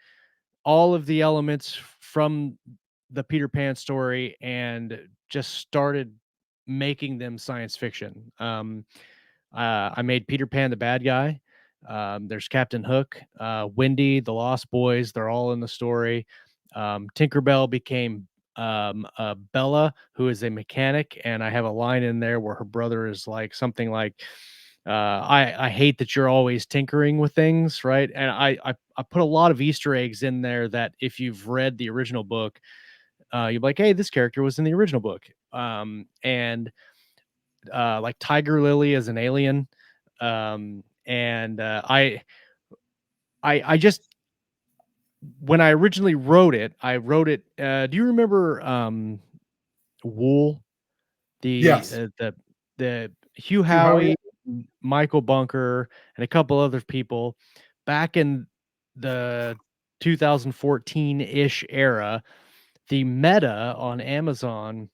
all of the elements from the Peter Pan story and just started making them science fiction. I made Peter Pan the bad guy. There's Captain Hook, Wendy, the Lost Boys. They're all in the story. Tinkerbell became Bella, who is a mechanic, and I have a line in there where her brother is like something like, I hate that you're always tinkering with things, right? And I put a lot of Easter eggs in there that if you've read the original book, you're like, hey, this character was in the original book. And like Tiger Lily as an alien. And I just when I originally wrote it, I wrote it. Do you remember Wool? Yes. The Hugh Hugh Howey. Howey, Michael Bunker, and a couple other people back in the 2014-ish era. The meta on Amazon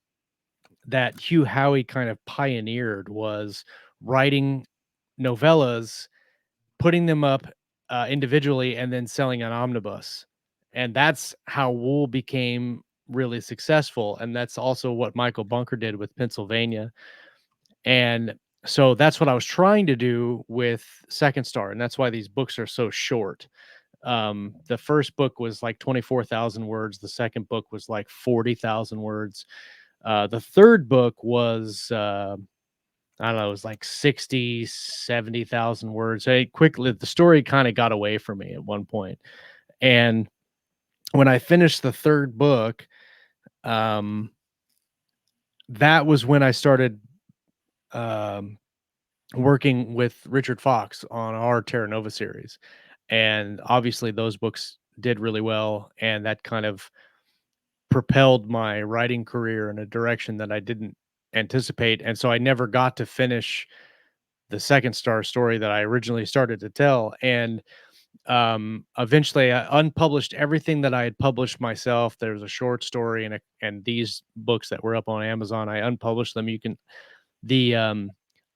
that Hugh Howey kind of pioneered was writing novellas, putting them up individually, and then selling an omnibus. And that's how Wool became really successful. And that's also what Michael Bunker did with Pennsylvania. And so that's what I was trying to do with Second Star. And that's why these books are so short. The first book was like 24,000 words. The second book was like 40,000 words. The third book was, I don't know, it was like 60, 70,000 words. Quickly, the story kind of got away from me at one point. And when I finished the third book, that was when I started working with Richard Fox on our Terra Nova series. And obviously those books did really well. And that kind of propelled my writing career in a direction that I didn't anticipate. And so I never got to finish the Second Star story that I originally started to tell. And eventually I unpublished everything that I had published myself. There was a short story and these books that were up on Amazon. I unpublished them. You can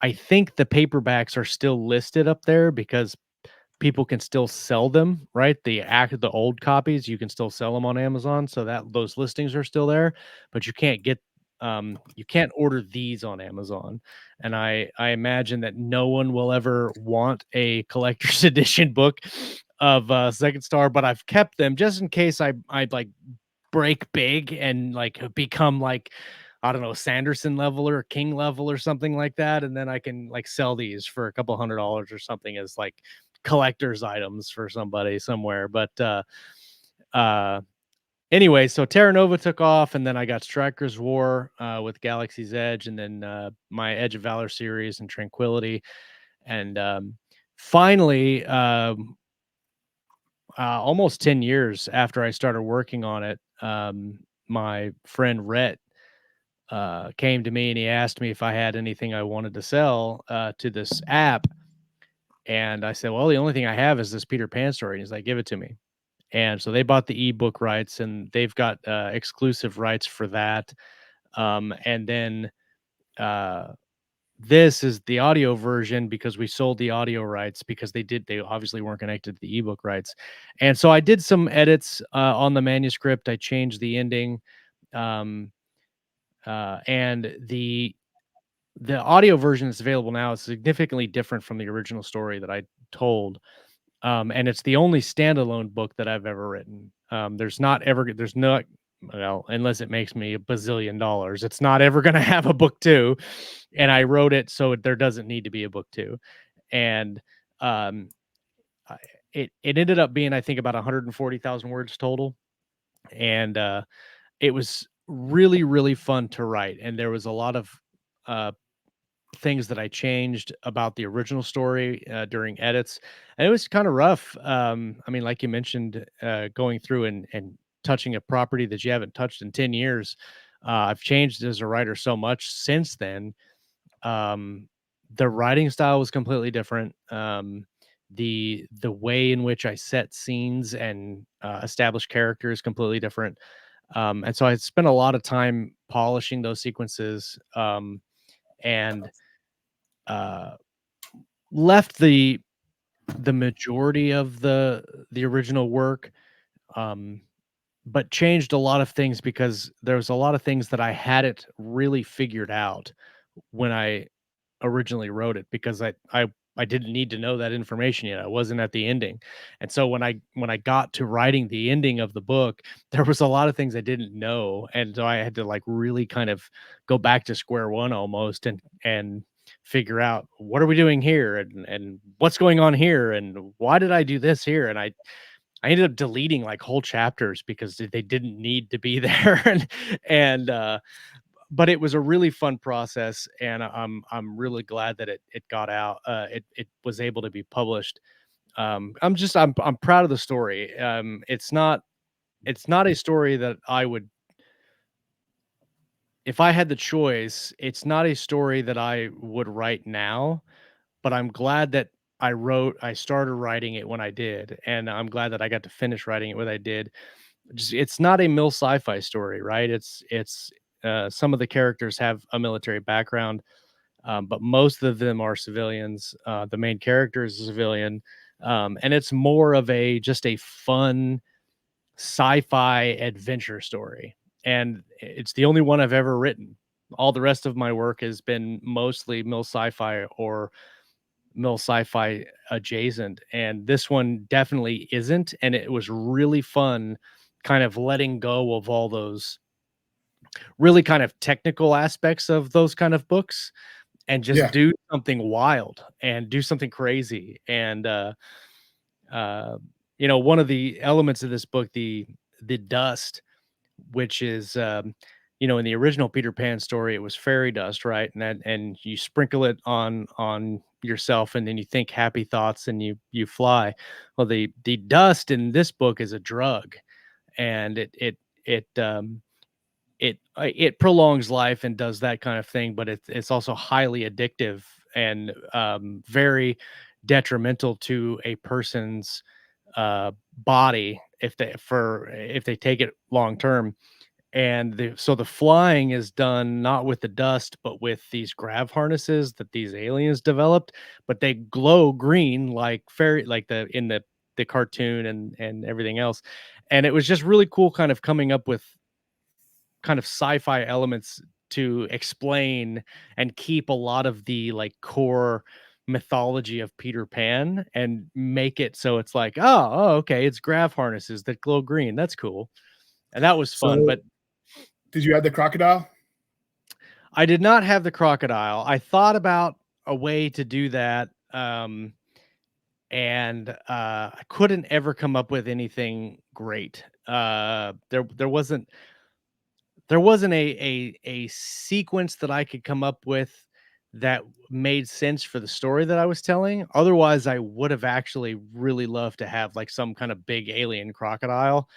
I think the paperbacks are still listed up there because people can still sell them, right? The old copies, you can still sell them on Amazon, so that those listings are still there, but you can't order these on Amazon. And I imagine that no one will ever want a collector's edition book of Second Star, but I've kept them just in case I like break big and like become like, I don't know, Sanderson level or King level or something like that, and then I can like sell these for a couple $100 or something as like collector's items for somebody somewhere. But uh anyway, so Terra Nova took off, and then I got Striker's War with Galaxy's Edge, and then my Edge of Valor series and Tranquility. And finally, almost 10 years after I started working on it, my friend Rhett came to me and he asked me if I had anything I wanted to sell to this app. And I said, well, the only thing I have is this Peter Pan story. And he's like, give it to me. And so they bought the ebook rights, and they've got exclusive rights for that. And then this is the audio version because we sold the audio rights because they obviously weren't connected to the ebook rights. And so I did some edits on the manuscript. I changed the ending. And the audio version that's available now is significantly different from the original story that I told. And it's the only standalone book that I've ever written. There's not, well, unless it makes me $1 bazillion, it's not ever going to have a book 2. And I wrote it so there doesn't need to be a book 2. And um, it ended up being, I think, about 140,000 words total. And it was really, really fun to write. And there was a lot of things that I changed about the original story during edits. And it was kind of rough. I mean, like you mentioned, going through and touching a property that you haven't touched in 10 years. I've changed as a writer so much since then. The writing style was completely different. The way in which I set scenes and establish characters completely different. And so I spent a lot of time polishing those sequences. And left the majority of the original work, but changed a lot of things because there was a lot of things that I hadn't really figured out when I originally wrote it, because I didn't need to know that information yet. I wasn't at the ending. And so when I got to writing the ending of the book, there was a lot of things I didn't know. And so I had to like really kind of go back to square one almost and figure out what are we doing here and what's going on here and why did I do this here. And I ended up deleting like whole chapters because they didn't need to be there. And but it was a really fun process, and I'm really glad that it got out. It was able to be published. I'm proud of the story. It's not a story that I would, if I had the choice, it's not a story that I would write now, but I'm glad that I started writing it when I did, and I'm glad that I got to finish writing it when I did. It's not a mill sci-fi story, right? It's some of the characters have a military background, but most of them are civilians. The main character is a civilian, and it's more of just a fun sci-fi adventure story. And it's the only one I've ever written. All the rest of my work has been mostly mill sci-fi or mill sci-fi adjacent, and this one definitely isn't. And it was really fun kind of letting go of all those really kind of technical aspects of those kind of books and just do something wild and do something crazy. And one of the elements of this book, the dust, which is in the original Peter Pan story, it was fairy dust, right? And you sprinkle it on yourself, and then you think happy thoughts, and you fly. Well, the dust in this book is a drug, and it prolongs life and does that kind of thing, but it's also highly addictive and very detrimental to a person's body if they take it long term. And so the flying is done not with the dust, but with these grav harnesses that these aliens developed, but they glow green like in the cartoon and everything else. And it was just really cool kind of coming up with kind of sci-fi elements to explain and keep a lot of the like core mythology of Peter Pan and make it so it's like, oh, okay, it's grav harnesses that glow green. That's cool. And that was fun. But did you have the crocodile? I did not have the crocodile. I thought about a way to do that. And I couldn't ever come up with anything great. There wasn't a sequence that I could come up with that made sense for the story that I was telling. Otherwise, I would have actually really loved to have like some kind of big alien crocodile.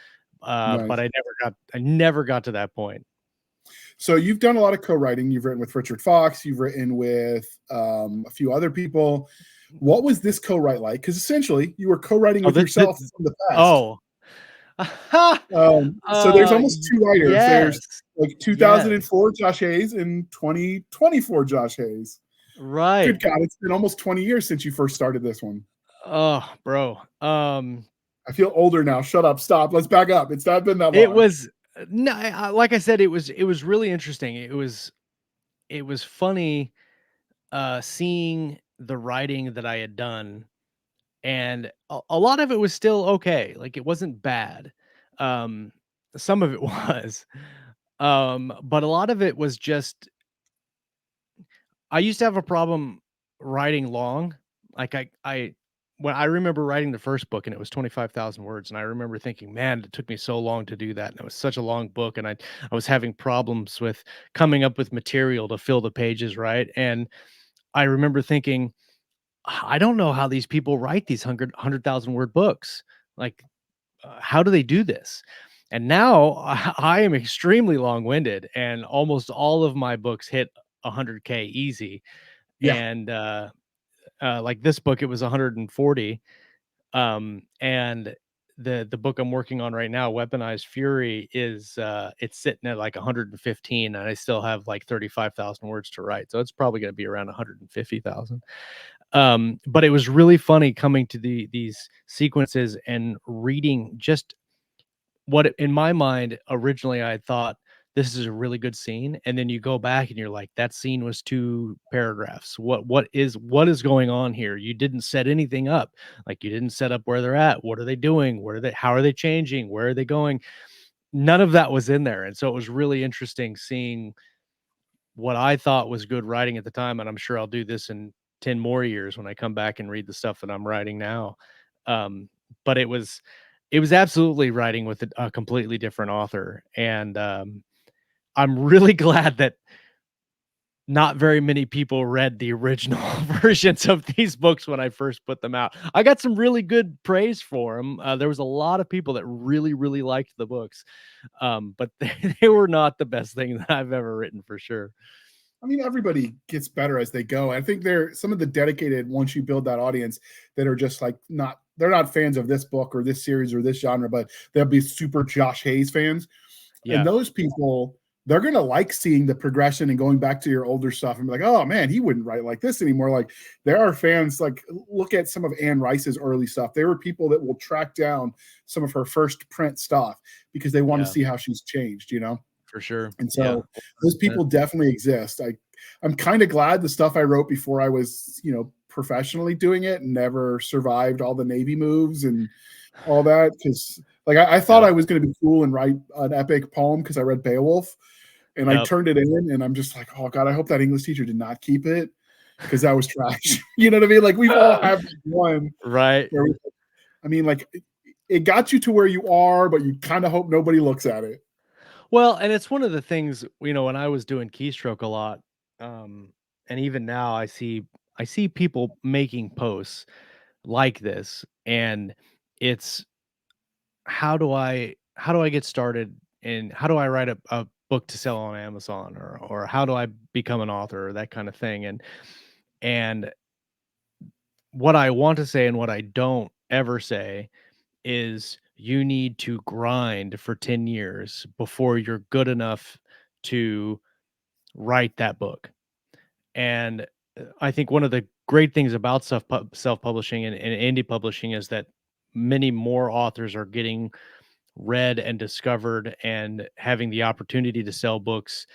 Nice. But I never got to that point. So you've done a lot of co-writing. You've written with Richard Fox. You've written with a few other people. What was this co-write like? Because essentially you were co-writing with yourself from the past. Oh, so there's almost two writers. Yes. There's like 2004 Josh Hayes and 2024 Josh Hayes. Right. Good God, it's been almost 20 years since you first started this one. Oh, bro. I feel older now. Shut up. Stop. Let's back up. It's not been that It long. was no, like I said, it was really interesting. It was funny seeing the writing that I had done, and a lot of it was still okay. Like, it wasn't bad. Um some of it was. But a lot of it was just I used to have a problem writing long. Like I when I remember writing the first book and it was 25,000 words, and I remember thinking, "Man, it took me so long to do that." And it was such a long book, and I was having problems with coming up with material to fill the pages, right? And I remember thinking, I don't know how these people write these 100,000 word books. Like, how do they do this? And now I am extremely long winded, and almost all of my books hit 100K easy. Yeah. And like this book, it was 140. And the book I'm working on right now, Weaponized Fury, is it's sitting at like 115, and I still have like 35,000 words to write. So it's probably going to be around 150,000. But it was really funny coming to these sequences and reading just what in my mind originally I thought this is a really good scene, and then you go back and you're like, that scene was 2 paragraphs. What is going on here? You didn't set anything up. Like, you didn't set up where they're at. What are they doing? How are they changing? Where are they going? None of that was in there. And so it was really interesting seeing what I thought was good writing at the time, and I'm sure I'll do this in 10 more years when I come back and read the stuff that I'm writing now. But it was absolutely writing with a completely different author, and I'm really glad that not very many people read the original versions of these books when I first put them out. I got some really good praise for them. There was a lot of people that really, really liked the books, but they were not the best thing that I've ever written, for sure. I mean, everybody gets better as they go. I think there some of the dedicated, once you build that audience, that are just like they're not fans of this book or this series or this genre, but they'll be super Josh Hayes fans. And Yeah. those people, they're gonna like seeing the progression and going back to your older stuff and be like, oh man, he wouldn't write like this anymore. Like, there are fans, like, look at some of Anne Rice's early stuff. There were people that will track down some of her first print stuff because they want to Yeah, see how she's changed, you know? for sure. And Yeah. so those people definitely exist. I'm kind of glad the stuff I wrote before I was, professionally doing it never survived all the Navy moves and all that. Because, like, I thought Yep. I was going to be cool and write an epic poem because I read Beowulf, and I Yep. turned it in, and I'm just like, oh God, I hope that English teacher did not keep it because that was trash. You know what I mean? Like, we've all had one. Right. I mean, like, it got you to where you are, but you kind of hope nobody looks at it. Well, and it's one of the things, when I was doing keystroke a lot, and even now I see people making posts like this, and it's how do I get started, and how do I write a book to sell on Amazon, or how do I become an author, or that kind of thing. And what I want to say and what I don't ever say is you need to grind for 10 years before you're good enough to write that book. And I think one of the great things about self-publishing and indie publishing is that many more authors are getting read and discovered and having the opportunity to sell books.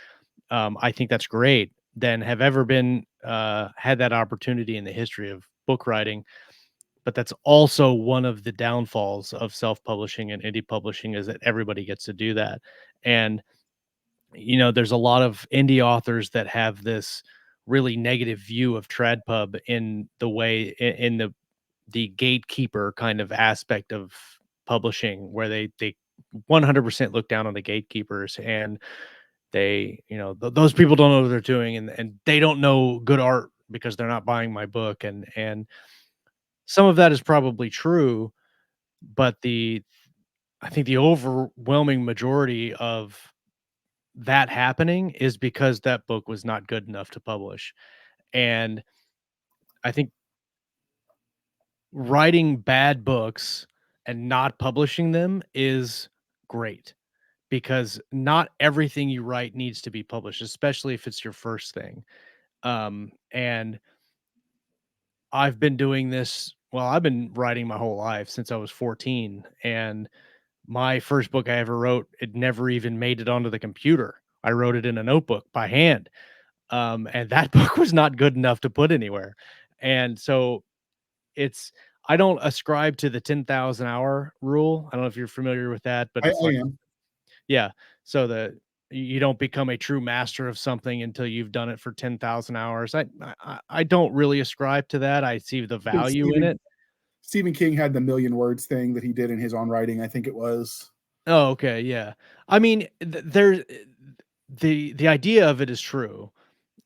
I think that's great, than have ever been had that opportunity in the history of book writing. But that's also one of the downfalls of self-publishing and indie publishing, is that everybody gets to do that. And there's a lot of indie authors that have this really negative view of tradpub, in the way in the gatekeeper kind of aspect of publishing, where they 100% look down on the gatekeepers, and those people don't know what they're doing, and they don't know good art because they're not buying my book. And some of that is probably true, but I think the overwhelming majority of that happening is because that book was not good enough to publish. And I think writing bad books and not publishing them is great, because not everything you write needs to be published, especially if it's your first thing. And I've been doing this. Well, I've been writing my whole life since I was 14, and my first book I ever wrote, it never even made it onto the computer. I wrote it in a notebook by hand. And that book was not good enough to put anywhere. And so I don't ascribe to the 10,000 hour rule. I don't know if you're familiar with that, but it's I like, am. yeah. So you don't become a true master of something until you've done it for 10,000 hours. I don't really ascribe to that. I see the value in it. Stephen King had the million words thing that he did in his own writing. I think it was. Oh, okay. Yeah. I mean, the idea of it is true.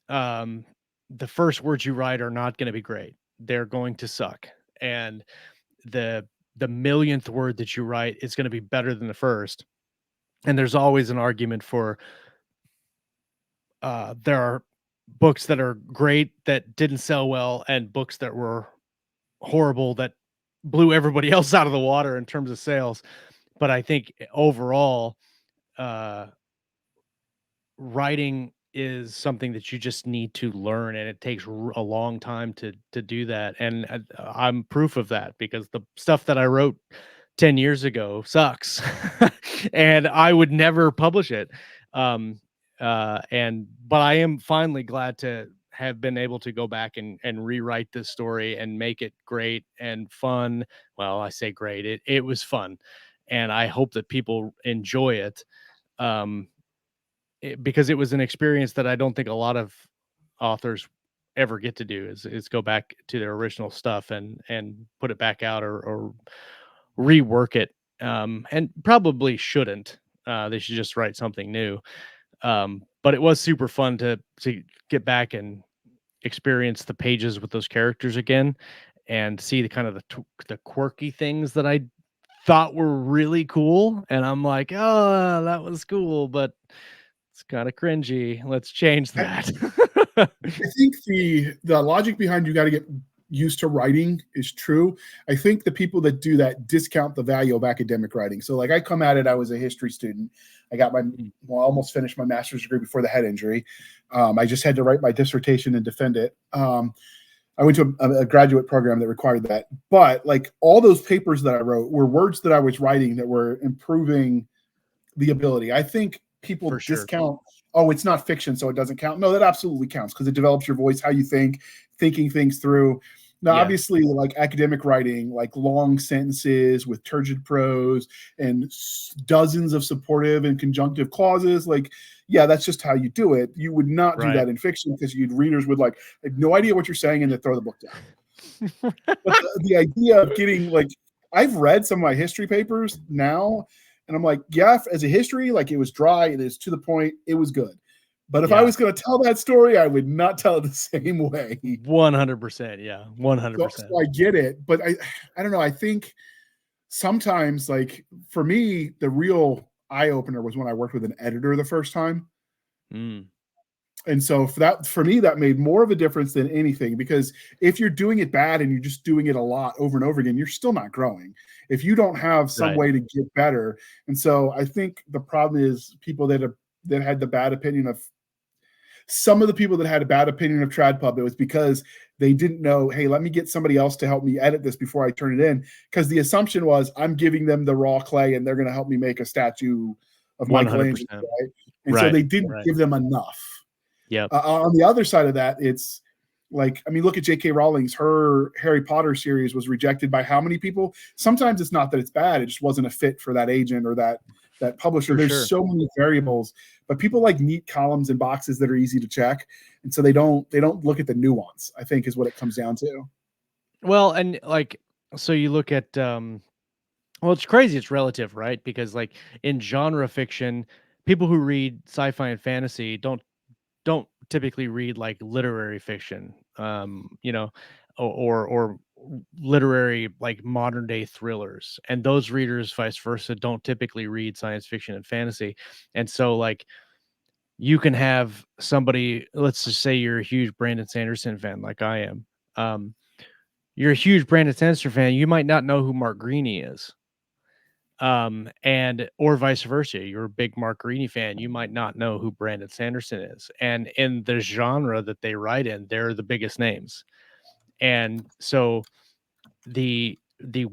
Um, the first words you write are not going to be great. They're going to suck. And the millionth word that you write is going to be better than the first. And there's always an argument for there are books that are great that didn't sell well and books that were horrible that blew everybody else out of the water in terms of sales. But I think overall, uh, writing is something that you just need to learn, and it takes a long time to do that. And I'm proof of that because the stuff that I wrote 10 years ago sucks and I would never publish it. But I am finally glad to have been able to go back and rewrite this story and make it great and fun. Well, I say great. It was fun, and I hope that people enjoy it. Because it was an experience that I don't think a lot of authors ever get to do is go back to their original stuff and put it back out or rework it. And probably shouldn't. They should just write something new. But it was super fun to get back and experience the pages with those characters again and see the kind of the quirky things that I thought were really cool. And I'm like, oh, that was cool, but it's kind of cringy. Let's change that. I think the logic behind you got to get used to writing is true. I think the people that do that discount the value of academic writing. So like I come at it, I was a history student. I got almost finished my master's degree before the head injury. I just had to write my dissertation and defend it. I went to a graduate program that required that. But like all those papers that I wrote were words that I was writing that were improving the ability. I think people discount, oh, it's not fiction, so it doesn't count. No, that absolutely counts because it develops your voice, how you think, thinking things through. Now, obviously, like academic writing, like long sentences with turgid prose and dozens of supportive and conjunctive clauses, like, yeah, that's just how you do it. You would not do that in fiction because readers would like have no idea what you're saying and then throw the book down. But the idea of getting like, I've read some of my history papers now, and I'm like, yeah, as a history, like it was dry, it is to the point, it was good. But if I was going to tell that story, I would not tell it the same way. 100%. Yeah. 100%. So I get it. But I don't know. I think sometimes, like for me, the real eye opener was when I worked with an editor the first time. And so for me, that made more of a difference than anything, because if you're doing it bad and you're just doing it a lot over and over again, you're still not growing if you don't have some way to get better. And so I think the problem is people that had the bad opinion of some of the people that had a bad opinion of TradPub, it was because they didn't know, hey, let me get somebody else to help me edit this before I turn it in. Because the assumption was I'm giving them the raw clay and they're going to help me make a statue of Michelangelo, right? And so they didn't give them enough. Yeah. On the other side of that, it's like, I mean, look at J.K. Rowling's, her Harry Potter series was rejected by how many people? Sometimes it's not that it's bad. It just wasn't a fit for that agent or that publisher. There's so many variables, but people like neat columns and boxes that are easy to check. And so they don't look at the nuance, I think, is what it comes down to. Well, and like, so you look at, well, it's crazy. It's relative, right? Because like in genre fiction, people who read sci-fi and fantasy don't typically read like literary fiction, you know, or literary like modern day thrillers, and those readers vice versa don't typically read science fiction and fantasy. And so like you can have somebody, let's just say you're a huge Brandon Sanderson fan like I am. You're a huge Brandon Sanderson fan, you might not know who Mark Greaney is. And or vice versa. You're a big Mark Greaney fan, you might not know who Brandon Sanderson is. And in the genre that they write in, they're the biggest names. And so the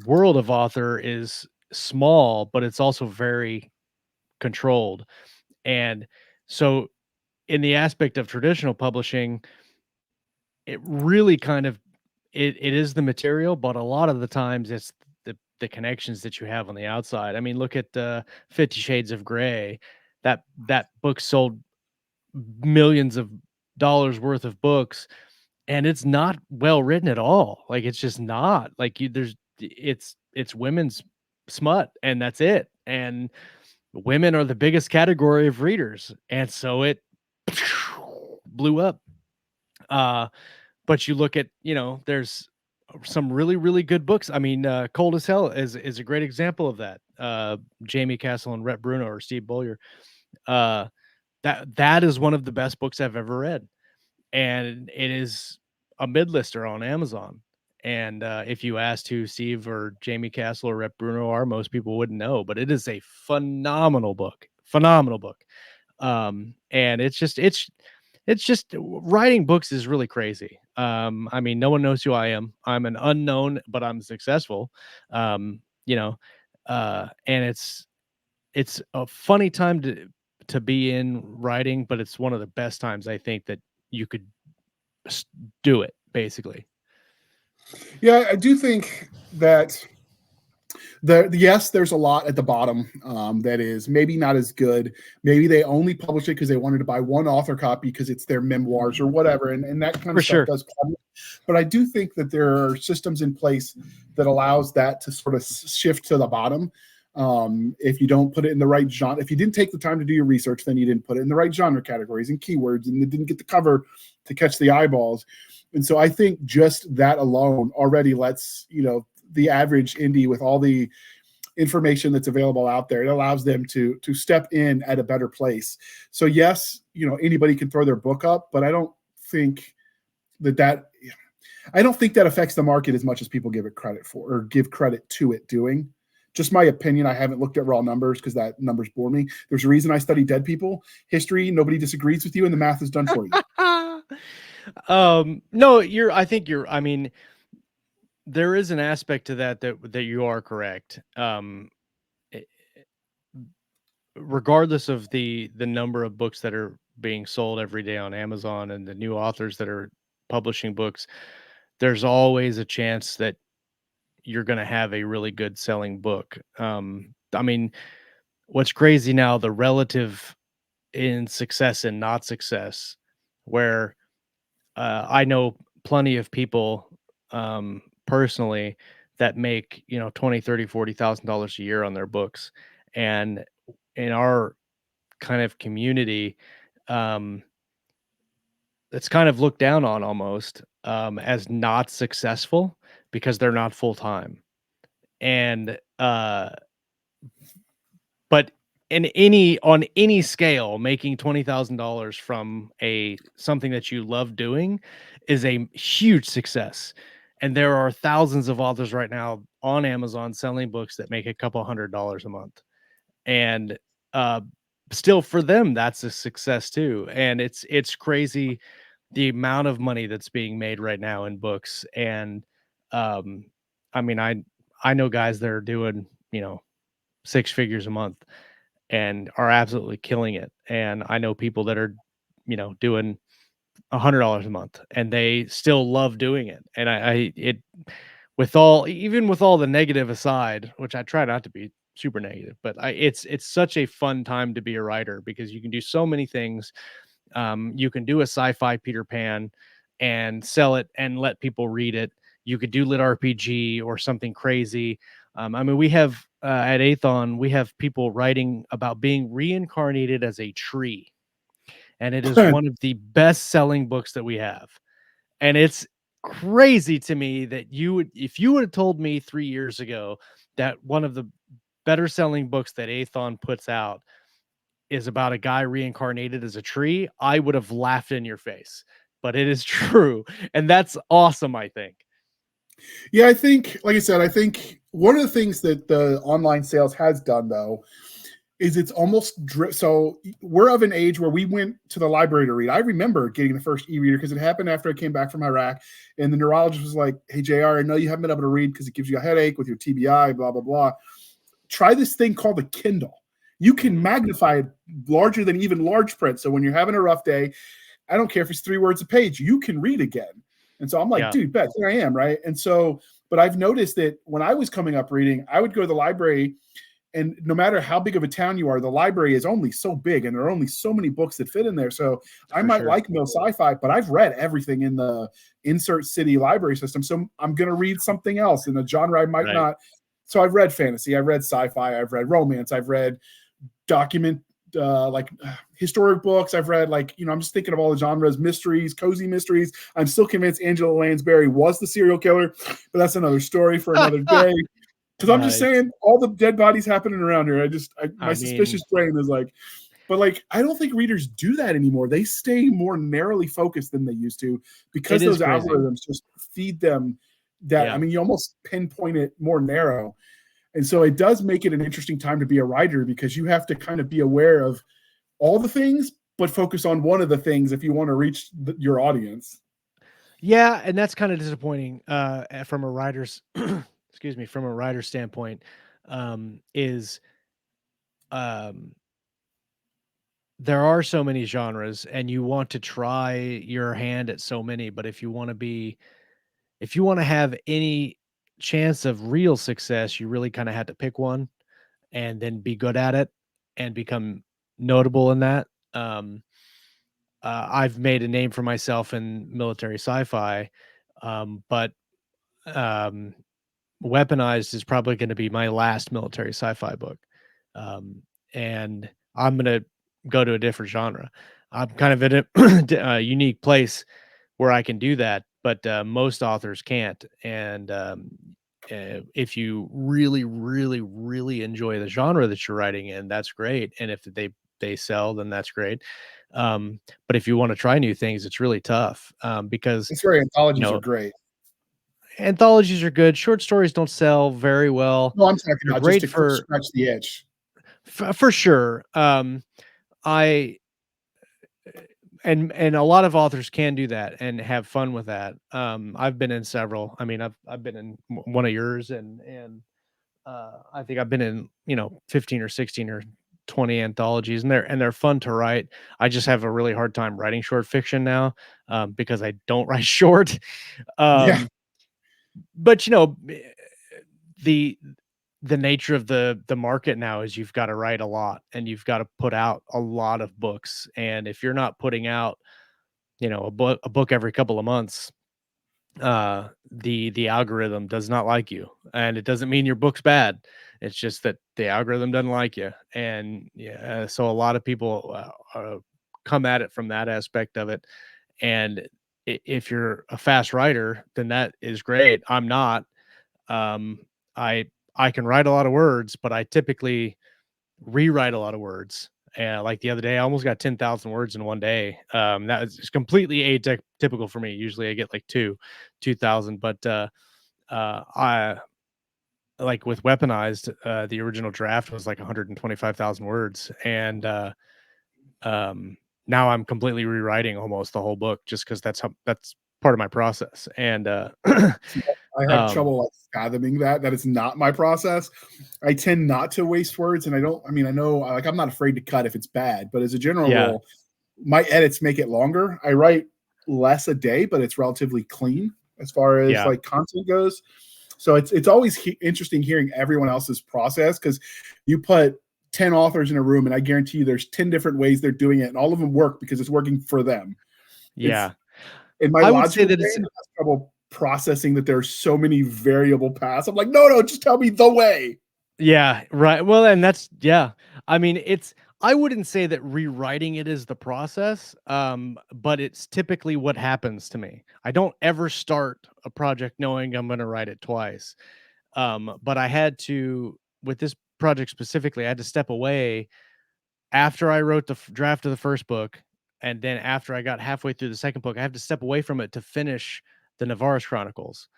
world of author is small, but it's also very controlled. And so in the aspect of traditional publishing, it really kind of it is the material, but a lot of the times it's the connections that you have on the outside. I mean, look at 50 Shades of Grey. That book sold millions of dollars worth of books, and it's not well written at all. Like, it's just not. Like, it's women's smut, and that's it. And women are the biggest category of readers, and so it blew up. But you look at, there's some really, really good books. I mean, Cold as Hell is a great example of that. Jamie Castle and Rhett Bruno or Steve Bowyer. That is one of the best books I've ever read. And it is a mid-lister on Amazon. And if you asked who Steve or Jamie Castle or Rhett Bruno are, most people wouldn't know, but it is a phenomenal book. Phenomenal book. And it's just writing books is really crazy. I mean, no one knows who I am. I'm an unknown, but I'm successful. And it's a funny time to be in writing, but it's one of the best times I think that you could do it, basically. Yeah, I do think that yes, there's a lot at the bottom that is maybe not as good. Maybe they only publish it because they wanted to buy one author copy because it's their memoirs or whatever, and that kind of stuff does come. But I do think that there are systems in place that allows that to sort of shift to the bottom. If you don't put it in the right genre, if you didn't take the time to do your research, then you didn't put it in the right genre categories and keywords, and it didn't get the cover to catch the eyeballs. And so I think just that alone already lets, the average indie, with all the information that's available out there, it allows them to step in at a better place. So yes, anybody can throw their book up, but I don't think that affects the market as much as people give it credit for, or give credit to it doing. Just my opinion. I haven't looked at raw numbers because that numbers bore me. There's a reason I study dead people history. Nobody disagrees with you, and the math is done for you. No, I mean, there is an aspect to that you are correct. Regardless of the number of books that are being sold every day on Amazon and the new authors that are publishing books, there's always a chance that you're going to have a really good selling book. I mean, what's crazy now, the relative in success and not success, where I know plenty of people personally that make, $20,000, $30,000, $40,000 a year on their books. And in our kind of community, it's kind of looked down on almost as not successful because they're not full-time. And but on any scale, making $20,000 from something that you love doing is a huge success. And there are thousands of authors right now on Amazon selling books that make a couple $100 a month. And still, for them, that's a success too. And it's crazy the amount of money that's being made right now in books. And I mean, I know guys that are doing, 6 figures a month and are absolutely killing it. And I know people that are, doing $100 a month and they still love doing it. And even with all the negative aside, which I try not to be super negative, but it's such a fun time to be a writer because you can do so many things. You can do a sci-fi Peter Pan and sell it and let people read it. You could do lit RPG or something crazy. I mean, we have at Athon, we have people writing about being reincarnated as a tree. And it is one of the best-selling books that we have. And it's crazy to me that if you would have told me 3 years ago that one of the better-selling books that Athon puts out is about a guy reincarnated as a tree, I would have laughed in your face. But it is true. And that's awesome, I think. Yeah, I think, like I said, I think One of the things that the online sales has done, though, is it's almost so we're of an age where we went to the library to read. I remember getting the first e-reader because it happened after I came back from Iraq, and the neurologist was like, "Hey, JR, I know you haven't been able to read because it gives you a headache with your TBI, blah blah blah. Try this thing called a Kindle. You can magnify it larger than even large print. So when you're having a rough day, I don't care if it's 3 words a page, you can read again." And so I'm like, dude, bet, here I am, right? And so, but I've noticed that when I was coming up reading, I would go to the library, and no matter how big of a town you are, the library is only so big, and there are only so many books that fit in there. So I might like mill sci-fi, but I've read everything in the insert city library system. So I'm going to read something else in a genre I might not. So I've read fantasy, I've read sci-fi, I've read romance, I've read historic books. I've read, like, I'm just thinking of all the genres, mysteries, cozy mysteries. I'm still convinced Angela Lansbury was the serial killer, but that's another story for another day. Because I'm just saying, all the dead bodies happening around here. My suspicious brain is like, but like, I don't think readers do that anymore. They stay more narrowly focused than they used to because those algorithms just feed them that. I mean, you almost pinpoint it more narrow. And so it does make it an interesting time to be a writer because you have to kind of be aware of all the things, but focus on one of the things if you want to reach your audience. Yeah, and that's kind of disappointing from a writer's excuse me, from a writer's standpoint, there are so many genres and you want to try your hand at so many, but if you want to have any chance of real success, you really kind of had to pick one and then be good at it and become notable in that. I've made a name for myself in military sci-fi, but Weaponized is probably going to be my last military sci-fi book. And I'm going to go to a different genre. I'm kind of in a unique place where I can do that, but most authors can't. And if you really, really, really enjoy the genre that you're writing in, that's great. And if they sell, then that's great. But if you want to try new things, it's really tough because it's where anthologies are great. Anthologies are good. Short stories don't sell very well. No, I'm talking about just to scratch the itch. For sure. I and a lot of authors can do that and have fun with that. I've been in several. I mean, I've been in one of yours, and I think I've been in 15 or 16 or 20 anthologies, and they're fun to write. I just have a really hard time writing short fiction now because I don't write short. But the nature of the market now is you've got to write a lot and you've got to put out a lot of books. And if you're not putting out, a book every couple of months, the algorithm does not like you. And it doesn't mean your book's bad. It's just that the algorithm doesn't like you. And so a lot of people come at it from that aspect of it. And if you're a fast writer, then that is great. I'm not. I can write a lot of words, but I typically rewrite a lot of words. And like the other day, I almost got 10,000 words in one day. That is completely atypical for me. Usually I get like 2,000, but I like with Weaponized, the original draft was like 125,000 words. And now I'm completely rewriting almost the whole book just because that's part of my process. And I have trouble like fathoming that it's not my process. I tend not to waste words, and I know like I'm not afraid to cut if it's bad, but as a general rule, my edits make it longer. I write less a day, but it's relatively clean as far as like content goes. So it's always interesting hearing everyone else's process because you put 10 authors in a room, and I guarantee you there's 10 different ways they're doing it, and all of them work because it's working for them. In my logical brain, I have trouble processing that there's so many variable paths. I'm like, no, just tell me the way. Yeah, right. Well, and that's I mean, I wouldn't say that rewriting it is the process, but it's typically what happens to me. I don't ever start a project knowing I'm going to write it twice. But I had to, with this project specifically, I had to step away after I wrote the draft of the first book. And then after I got halfway through the second book, I have to step away from it to finish the Navarre Chronicles.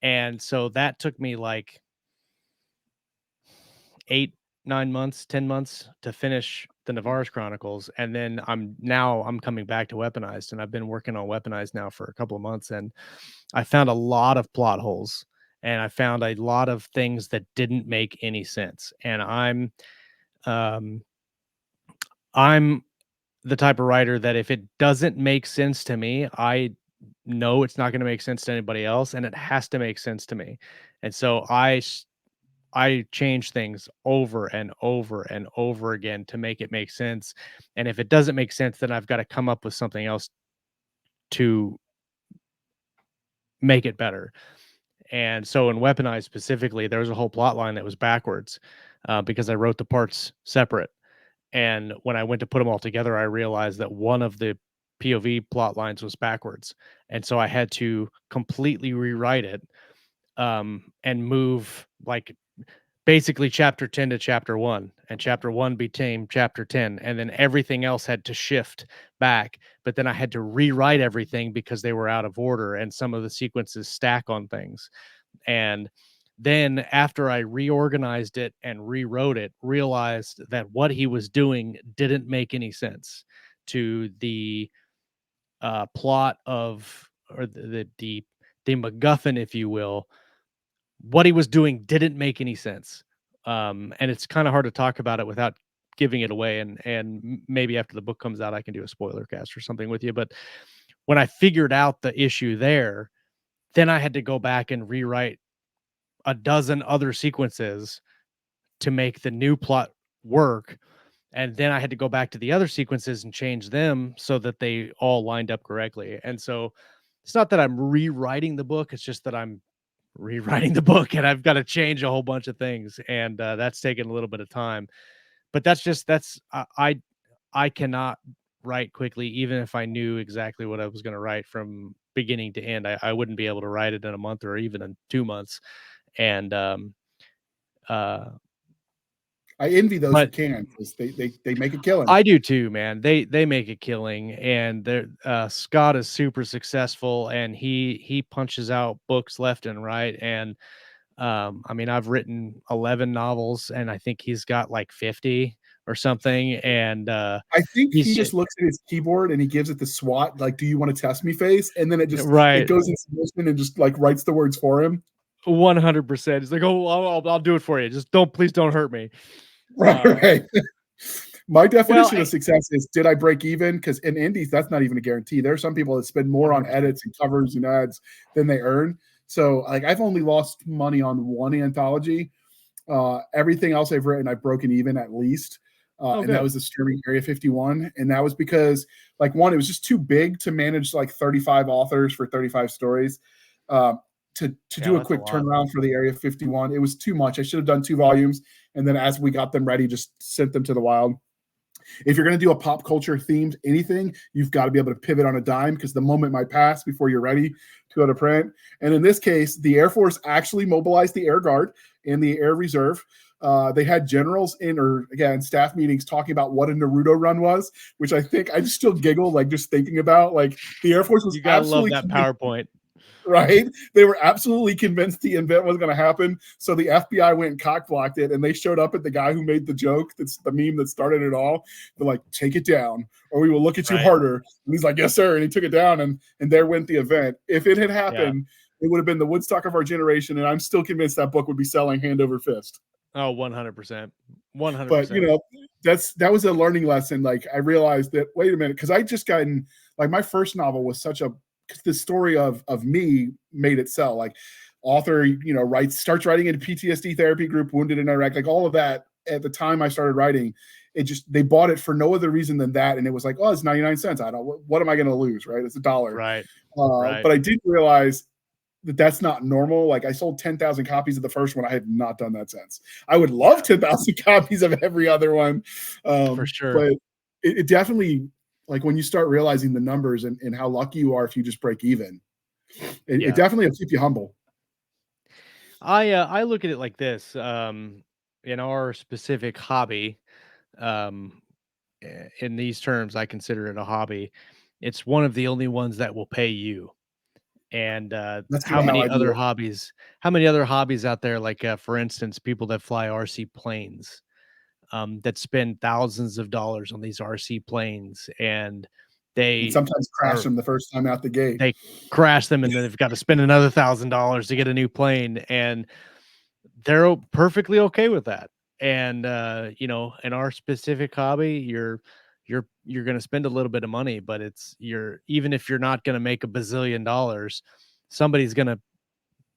And so that took me like 8, 9 months, 10 months to finish the Navarre's Chronicles, and then I'm coming back to Weaponized, and I've been working on Weaponized now for a couple of months, and I found a lot of plot holes, and I found a lot of things that didn't make any sense. And um, I'm the type of writer that if it doesn't make sense to me, I know it's not going to make sense to anybody else, and it has to make sense to me. And so I change things over and over and over again to make it make sense. And if it doesn't make sense, then I've got to come up with something else to make it better. And so in Weaponized specifically, there was a whole plot line that was backwards because I wrote the parts separate. And when I went to put them all together, I realized that one of the POV plot lines was backwards. And so I had to completely rewrite it and move like basically chapter 10 to chapter 1, and chapter 1 became chapter 10, and then everything else had to shift back. But then I had to rewrite everything because they were out of order and some of the sequences stack on things. And then after I reorganized it and rewrote it, realized that what he was doing didn't make any sense to the plot of, or the MacGuffin, if you will. What he was doing didn't make any sense. And it's kind of hard to talk about it without giving it away. And maybe after the book comes out, I can do a spoiler cast or something with you. But when I figured out the issue there, then I had to go back and rewrite a dozen other sequences to make the new plot work. And then I had to go back to the other sequences and change them so that they all lined up correctly. And so it's not that I'm rewriting the book, it's just that I'm rewriting the book and I've got to change a whole bunch of things. And that's taken a little bit of time. But I cannot write quickly, even if I knew exactly what I was going to write from beginning to end. I wouldn't be able to write it in a month or even in 2 months. And uh I envy those who can, because they make a killing. I do too, man. They make a killing, and they're Scott is super successful, and he punches out books left and right. And I mean, I've written 11 novels, and I think he's got like 50 or something. And I think he just looks at his keyboard and he gives it the SWAT, like, "Do you want to test me?" face, and then it just it goes into motion and just like writes the words for him. 100%. It's like, "Oh, I'll do it for you. Just please don't hurt me." Right. My definition of success is, did I break even? Because in indies, that's not even a guarantee. There are some people that spend more on edits and covers and ads than they earn. So like, I've only lost money on one anthology. Everything else I've written, I've broken even at least. And that was the streaming Area 51. And that was because, like, one, it was just too big to manage like 35 authors for 35 stories. To do a quick turnaround for the Area 51, it was too much. I should have done 2 volumes, and then as we got them ready, just sent them to the wild. If you're going to do a pop culture themed anything, you've got to be able to pivot on a dime, because the moment might pass before you're ready to go to print. And in this case, the Air Force actually mobilized the Air Guard and the Air Reserve. They had generals in staff meetings talking about what a Naruto run was, which I think I just still giggle, like, just thinking about, like, the Air Force was you gotta love that PowerPoint. Right? They were absolutely convinced the event was going to happen. So the FBI went and cock-blocked it, and they showed up at the guy who made the joke. That's the meme that started it all. They're like, "Take it down, or we will look at you harder." And he's like, "Yes, sir." And he took it down, and there went the event. If it had happened, it would have been the Woodstock of our generation, and I'm still convinced that book would be selling hand over fist. Oh, 100%. 100%. But, you know, that was a learning lesson. Like, I realized that, wait a minute, because I just gotten, like, my first novel was such a, the story of me made it sell. Like, author, you know, starts writing in a PTSD therapy group, wounded in Iraq, like all of that. At the time I started writing, they bought it for no other reason than that. And it was like, oh, it's 99 cents. What am I going to lose? Right. It's $1. Right. But I did realize that that's not normal. Like, I sold 10,000 copies of the first one. I had not done that since. I would love 10,000 copies of every other one. For sure. But it definitely, like, when you start realizing the numbers and how lucky you are if you just break even, it definitely will keep you humble. I look at it like this. In our specific hobby, in these terms, I consider it a hobby. It's one of the only ones that will pay you. And That's how how many I do other it. hobbies? How many other hobbies out there? Like, for instance, people that fly RC planes, that spend thousands of dollars on these RC planes, and And they sometimes crash are them the first time out the gate. they crash them, and then they've got to spend another $1,000 to get a new plane, and they're perfectly okay with that. And in our specific hobby, you're going to spend a little bit of money, but even if you're not going to make a bazillion dollars, somebody's going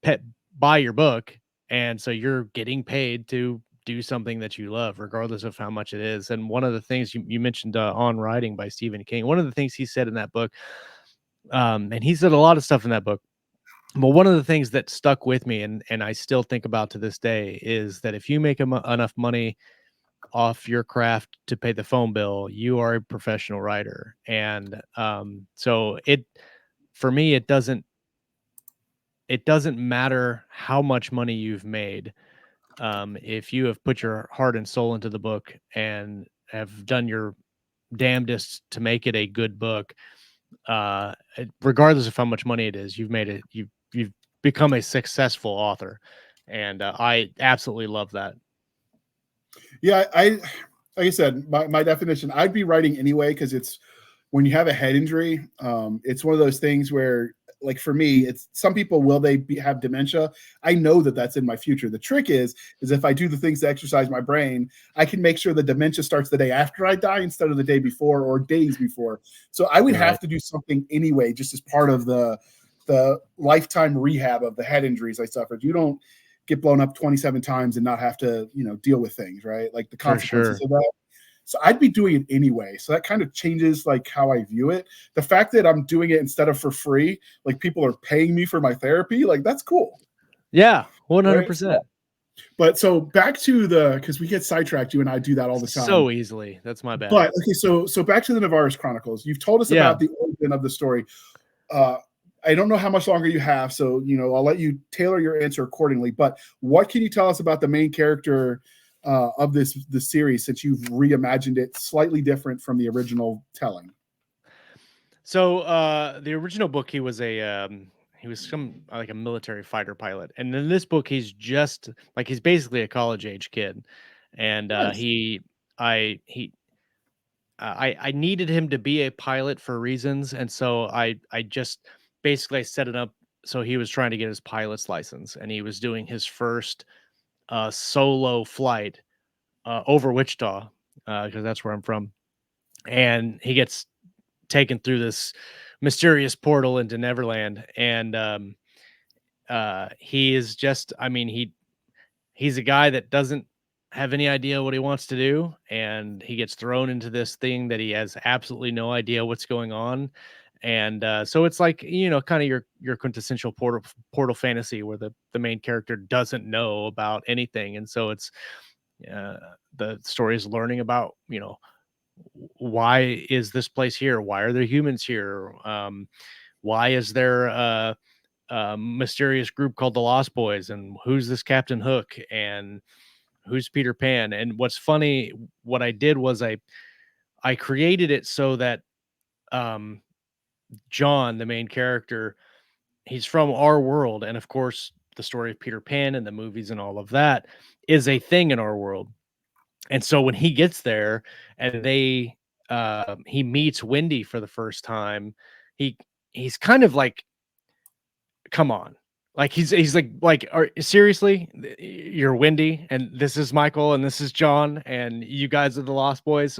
to buy your book, and so you're getting paid to do something that you love, regardless of how much it is. And one of the things you mentioned, On Writing by Stephen King, one of the things he said in that book, and he said a lot of stuff in that book, but one of the things that stuck with me, and I still think about to this day, is that if you make enough money off your craft to pay the phone bill, you are a professional writer. And so for me, it doesn't matter how much money you've made. If you have put your heart and soul into the book and have done your damnedest to make it a good book, regardless of how much money it is, you've become a successful author. And I absolutely love that. Yeah, like I said, my definition, I'd be writing anyway, because it's when you have a head injury, it's one of those things where, like for me, it's some people have dementia. I know that that's in my future. The trick is if I do the things to exercise my brain, I can make sure the dementia starts the day after I die instead of the day before or days before. So I would have to do something anyway, just as part of the lifetime rehab of the head injuries I suffered. You don't get blown up 27 times and not have to, deal with things, right? Like the consequences of that. So I'd be doing it anyway. So that kind of changes like how I view it. The fact that I'm doing it instead of for free, like people are paying me for my therapy, like that's cool. Yeah, 100%. Right? But so back to because we get sidetracked, you and I do that all the time. So easily. That's my bad. But okay, so back to the Navarus Chronicles. You've told us about the origin of the story. I don't know how much longer you have, so I'll let you tailor your answer accordingly. But what can you tell us about the main character of the series, since you've reimagined it slightly different from the original telling? So the original book, he was some like a military fighter pilot, and in this book, he's basically a college age kid, and Nice. I needed him to be a pilot for reasons, and so I just basically set it up so he was trying to get his pilot's license, and he was doing his first solo flight over Wichita, because that's where I'm from, and he gets taken through this mysterious portal into Neverland, and he is just, he's a guy that doesn't have any idea what he wants to do, and he gets thrown into this thing that he has absolutely no idea what's going on. And so it's like, kind of your quintessential portal fantasy, where the main character doesn't know about anything, and so it's the story is learning about, why is this place here? Why are there humans here? Why is there a mysterious group called the Lost Boys? And who's this Captain Hook? And who's Peter Pan? And what's funny, what I did was I created it so that John, the main character, he's from our world. And of course, the story of Peter Pan and the movies and all of that is a thing in our world. And so when he gets there and he meets Wendy for the first time, he's kind of like, come on. Like he's like, seriously, you're Wendy and this is Michael and this is John and you guys are the Lost Boys,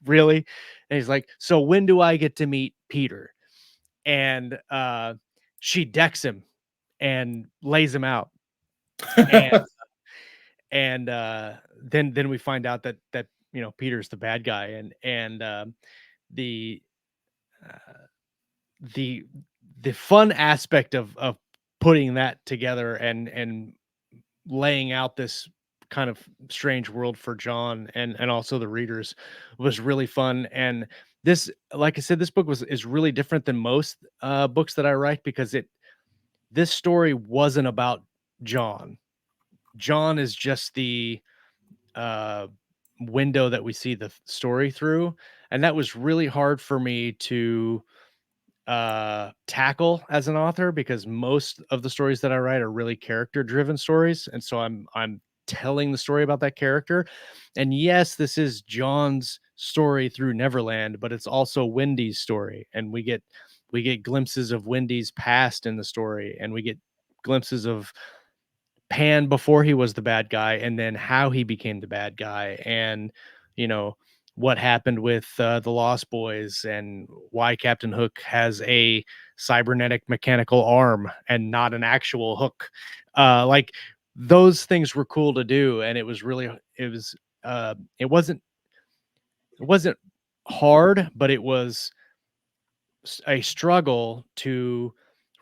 really? And he's like, so when do I get to meet Peter? And she decks him and lays him out. And and then we find out that Peter's the bad guy, and the uh, the the fun aspect of putting that together and laying out this kind of strange world for John and also the readers was really fun. And this, like I said, this book is really different than most books that I write, because this story wasn't about John. John is just the uh window that we see the story through, and that was really hard for me to tackle as an author, because most of the stories that I write are really character driven stories, and so I'm telling the story about that character. And yes, this is John's story through Neverland, but it's also Wendy's story, and we get glimpses of Wendy's past in the story, and we get glimpses of Pan before he was the bad guy, and then how he became the bad guy, and you know what happened with the Lost Boys, and why Captain Hook has a cybernetic mechanical arm and not an actual hook. Like, those things were cool to do, and it was really it wasn't hard, but it was a struggle to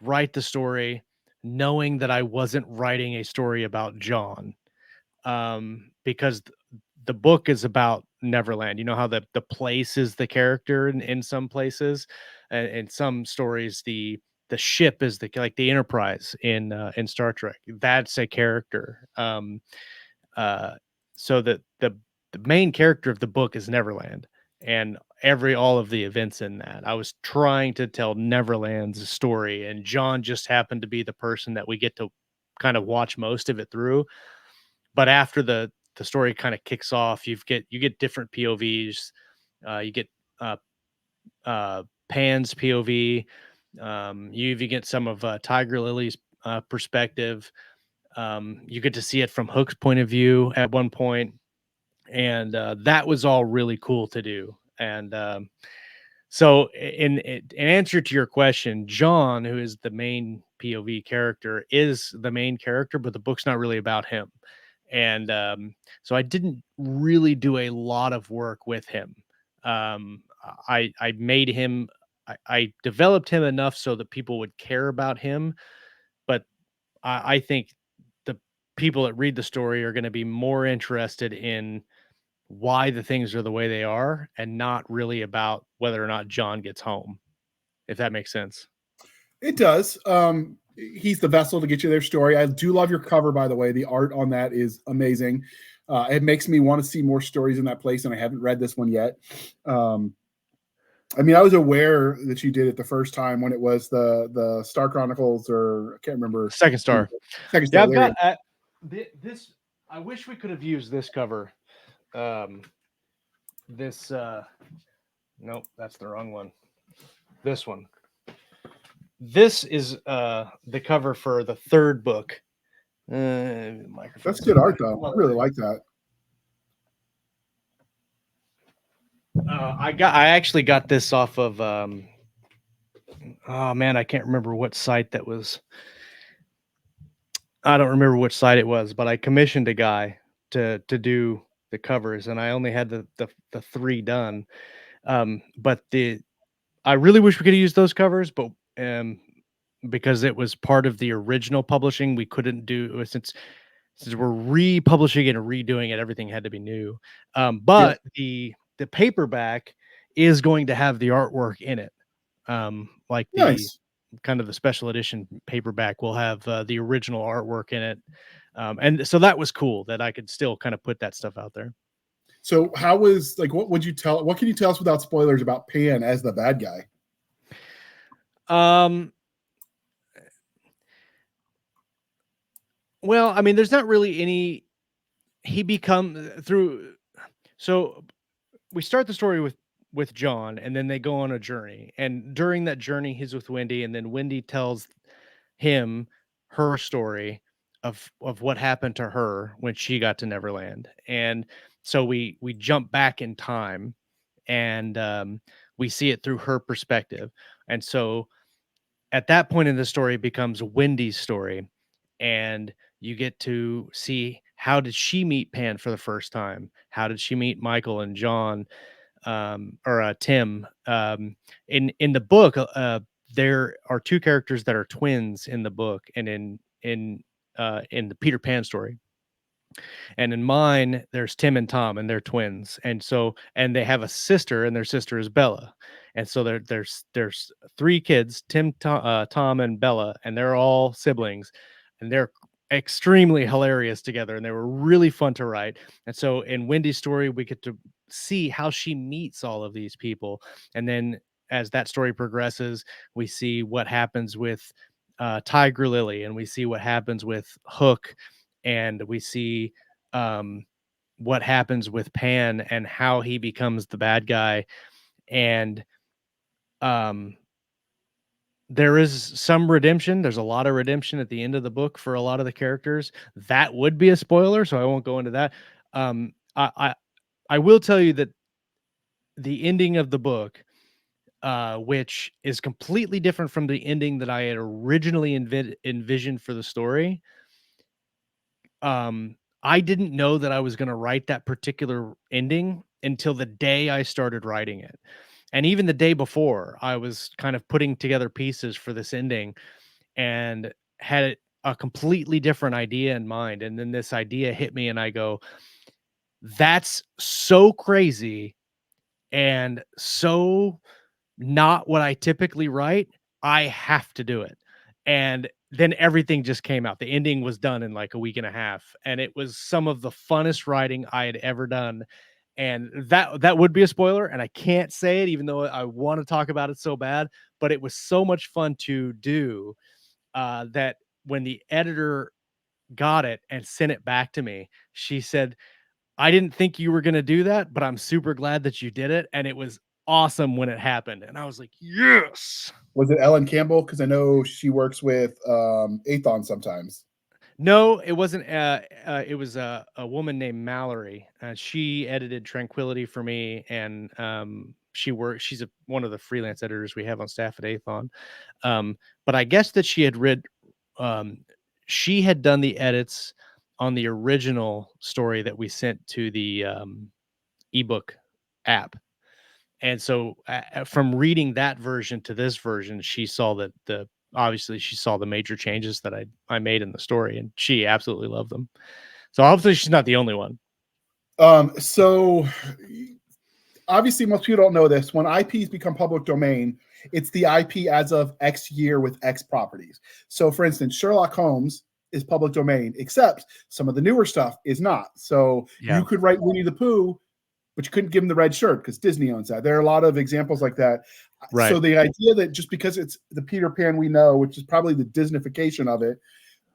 write the story knowing that I wasn't writing a story about John, because the book is about Neverland. You know how the place is the character in some places, and in some stories the ship is like the Enterprise in Star Trek. That's a character. Uh, so that the main character of the book is Neverland, and all of the events in that. I was trying to tell Neverland's story, and John just happened to be the person that we get to kind of watch most of it through. But after the story kind of kicks off, you get different POVs. You get uh, Pan's POV. You even get some of Tiger Lily's perspective. You get to see it from Hook's point of view at one point, and that was all really cool to do. And so, in answer to your question, John, who is the main POV character, is the main character, but the book's not really about him. And so I didn't really do a lot of work with him. I made him, I developed him enough so that people would care about him, but I think the people that read the story are going to be more interested in why the things are the way they are, and not really about whether or not John gets home, if that makes sense. It does. He's the vessel to get you their story. I do love your cover, by the way. The art on that is amazing. It makes me want to see more stories in that place, and I haven't read this one yet. I mean, I was aware that you did it the first time when it was the Star Chronicles, or I can't remember. Second Star. Second Star. Yeah, I've got this. I wish we could have used this cover. This nope, that's the wrong one. This one. This is the cover for the third book. That's good art, though. I really like that. I actually got this off of oh man, I can't remember what site that was. I don't remember which site it was, but I commissioned a guy to do the covers, and I only had the 3 done. But I really wish we could have used those covers, but because it was part of the original publishing, we couldn't do, since we're republishing and redoing it, everything had to be new. But the paperback is going to have the artwork in it. Like the nice. Kind of the special edition paperback will have the original artwork in it. And so that was cool that I could still kind of put that stuff out there. So what can you tell us without spoilers about Pan as the bad guy? Well, I mean, there's not really any, so we start the story with John, and then they go on a journey, and during that journey he's with Wendy, and then Wendy tells him her story of what happened to her when she got to Neverland. And so we jump back in time, and we see it through her perspective. And so at that point in the story, it becomes Wendy's story, and you get to see, how did she meet Pan for the first time? How did she meet Michael and John, or Tim? In the book, there are 2 characters that are twins in the book, and in the Peter Pan story. And in mine, there's Tim and Tom, and they're twins. And so, and they have a sister, and their sister is Bella. And so there's 3 kids, Tim, Tom, and Bella, and they're all siblings, and they're extremely hilarious together, and they were really fun to write. And so in Wendy's story, we get to see how she meets all of these people. And then as that story progresses, we see what happens with Tiger Lily, and we see what happens with Hook, and we see what happens with Pan and how he becomes the bad guy. And there is some redemption. There's a lot of redemption at the end of the book for a lot of the characters. That would be a spoiler, so I won't go into that. I will tell you that the ending of the book, which is completely different from the ending that I had originally envisioned for the story. I didn't know that I was going to write that particular ending until the day I started writing it. And even the day before, I was kind of putting together pieces for this ending and had a completely different idea in mind. And then this idea hit me, and I go, that's so crazy and so not what I typically write. I have to do it. And then everything just came out. The ending was done in like a week and a half, and it was some of the funnest writing I had ever done. And that would be a spoiler, and I can't say it even though I want to talk about it so bad, but it was so much fun to do that when the editor got it and sent it back to me, she said, I didn't think you were going to do that, but I'm super glad that you did it. And it was awesome when it happened. And I was like, yes. Was it Ellen Campbell? Because I know she works with Athon sometimes. No, it wasn't. It was a woman named Mallory. She edited Tranquility for me, and she's one of the freelance editors we have on staff at Athon. But I guess that she had she had done the edits on the original story that we sent to the ebook app. And so from reading that version to this version, she saw that obviously she saw the major changes that I made in the story, and she absolutely loved them. So obviously she's not the only one. So obviously most people don't know this. When IPs become public domain, it's the IP as of X year with X properties. So for instance, Sherlock Holmes is public domain, except some of the newer stuff is not. So you could write Winnie the Pooh, but you couldn't give him the red shirt because Disney owns that. There are a lot of examples like that. Right. So the idea that just because it's the Peter Pan we know, which is probably the Disneyfication of it,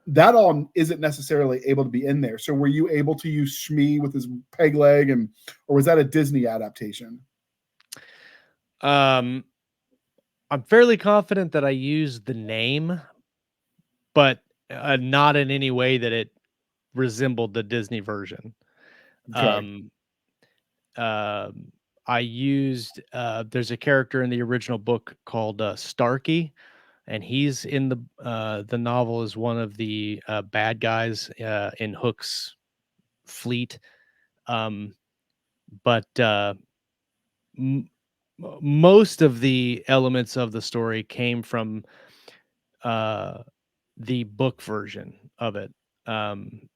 that all isn't necessarily able to be in there. So were you able to use Shmi with his peg leg, or was that a Disney adaptation? I'm fairly confident that I used the name, but not in any way that it resembled the Disney version. Okay. I used there's a character in the original book called Starkey, and he's in the novel as one of the bad guys in Hook's fleet. But most of the elements of the story came from the book version of it. And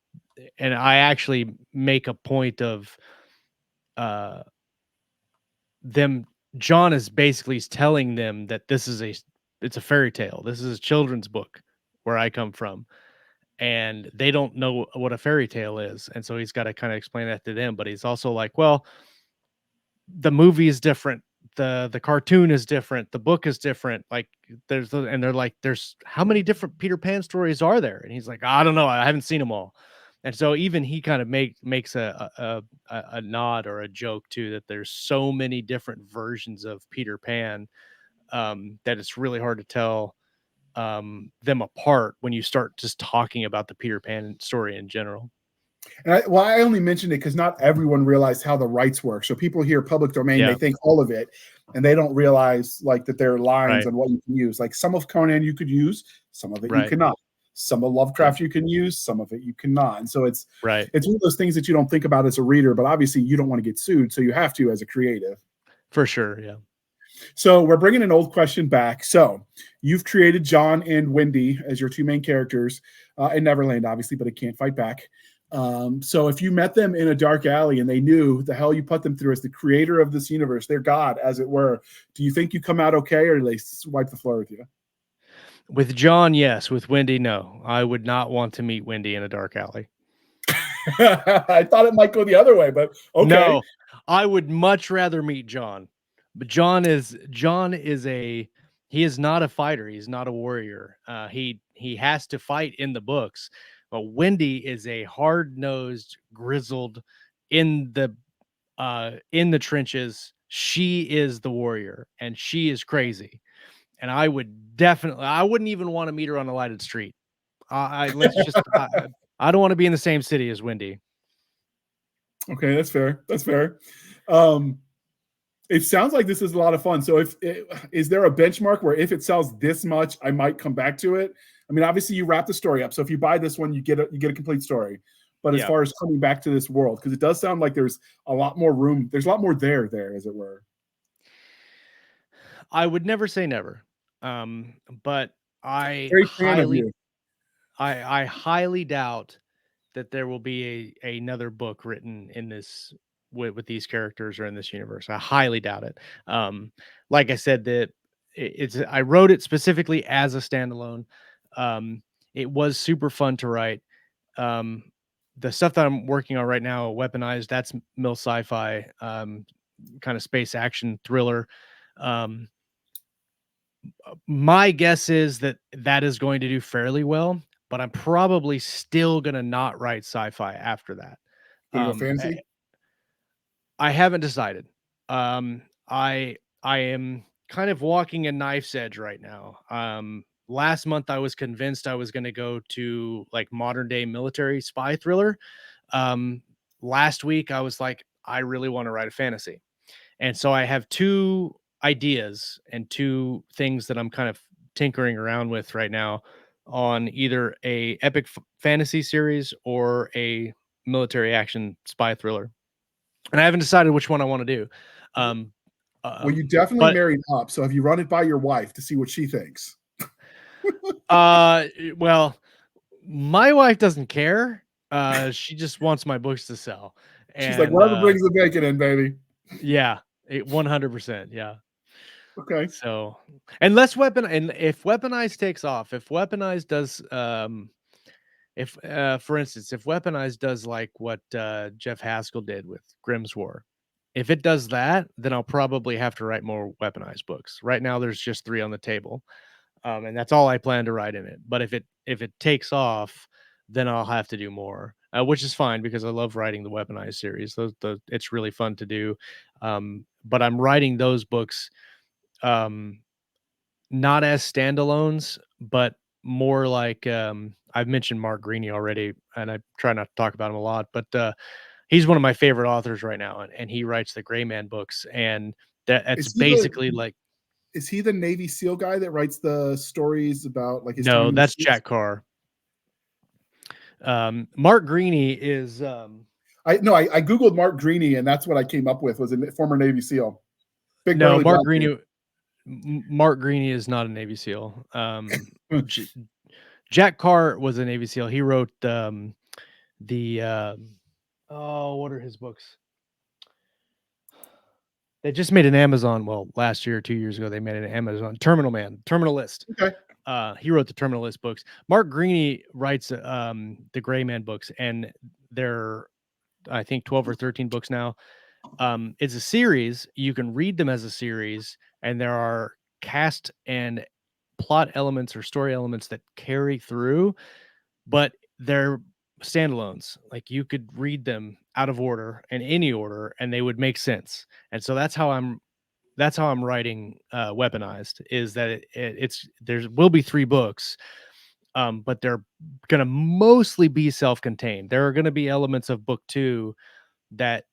I actually make a point of John is basically telling them that it's a fairy tale. This is a children's book where I come from, and they don't know what a fairy tale is. And so he's got to kind of explain that to them. But he's also like, well, the movie is different. The cartoon is different. The book is different. Like and they're like, there's how many different Peter Pan stories are there? And he's like, I don't know. I haven't seen them all. And so even he kind of makes a nod or a joke too, that there's so many different versions of Peter Pan that it's really hard to tell them apart when you start just talking about the Peter Pan story in general. And I only mentioned it because not everyone realized how the rights work. So people hear public domain, they think all of it, and they don't realize like that there are lines on what you can use. Like some of Conan you could use, some of it you cannot. Some of Lovecraft you can use, some of it you cannot. And so it's one of those things that you don't think about as a reader, but obviously you don't want to get sued, so you have to as a creative. For sure, yeah. So we're bringing an old question back. So you've created John and Wendy as your two main characters in Neverland, obviously, but it can't fight back. So if you met them in a dark alley and they knew the hell you put them through as the creator of this universe, their God, as it were, do you think you come out okay, or do they wipe the floor with you? With John, yes. With Wendy, no. I would not want to meet Wendy in a dark alley. I thought it might go the other way, but okay. No, I would much rather meet John. But John is he is not a fighter. He's not a warrior. He has to fight in the books. But Wendy is a hard-nosed, grizzled, in the trenches. She is the warrior, and she is crazy. And I wouldn't even want to meet her on a lighted street. I don't want to be in the same city as Wendy. Okay, that's fair. That's fair. It sounds like this is a lot of fun. So is there a benchmark where if it sells this much, I might come back to it? I mean, obviously you wrap the story up. So if you buy this one, you get a complete story. But as far as coming back to this world, because it does sound like there's a lot more room. There's a lot more there, as it were. I would never say never. But I highly doubt that there will be another book written in this with these characters or in this universe. I highly doubt it. Like I said, I wrote it specifically as a standalone. It was super fun to write. The stuff that I'm working on right now, Weaponized, that's mill sci-fi, kind of space action thriller. My guess is that is going to do fairly well, but I'm probably still going to not write sci-fi after that. Fantasy? I haven't decided. I am kind of walking a knife's edge right now. Last month I was convinced I was going to go to like modern day military spy thriller. Last week I was like, I really want to write a fantasy. And so I have two ideas and two things that I'm kind of tinkering around with right now on either a epic fantasy series or a military action spy thriller. And I haven't decided which one I want to do. Well, you definitely married up. So have you run it by your wife to see what she thinks? Well, my wife doesn't care. She just wants my books to sell. She's like, whatever brings the bacon in, baby. Yeah, 100%. Yeah. Okay. So, if Weaponized takes off, if Weaponized does, for instance, if Weaponized does like what Jeff Haskell did with Grimm's War, if it does that, then I'll probably have to write more Weaponized books. Right now, there's just 3 on the table, and that's all I plan to write in it. But if it takes off, then I'll have to do more, which is fine because I love writing the Weaponized series. It's really fun to do. But I'm writing those books, not as standalones, but more like I've mentioned Mark Greaney already, and I try not to talk about him a lot, but he's one of my favorite authors right now, and he writes the Gray Man books, and that's basically like. Is he the Navy SEAL guy that writes the stories about like his? No, that's Jack Carr. Mark Greaney is. I googled Mark Greaney, and that's what I came up with was a former Navy SEAL. Mark Greaney. Mark Greaney is not a Navy SEAL. Jack Carr was a Navy SEAL. He wrote what are his books? They just made an Amazon. Well, last year or 2 years ago, they made an Amazon Terminal Man, Terminal List. Okay. He wrote the Terminal List books. Mark Greaney writes the Gray Man books, and they're, I think, 12 or 13 books now. It's a series. You can read them as a series, and there are cast and plot elements or story elements that carry through, but they're standalones. Like you could read them out of order in any order, and they would make sense. And so that's how I'm writing Weaponized. Is that there will be 3 books, but they're gonna mostly be self-contained. There are gonna be elements of book 2 that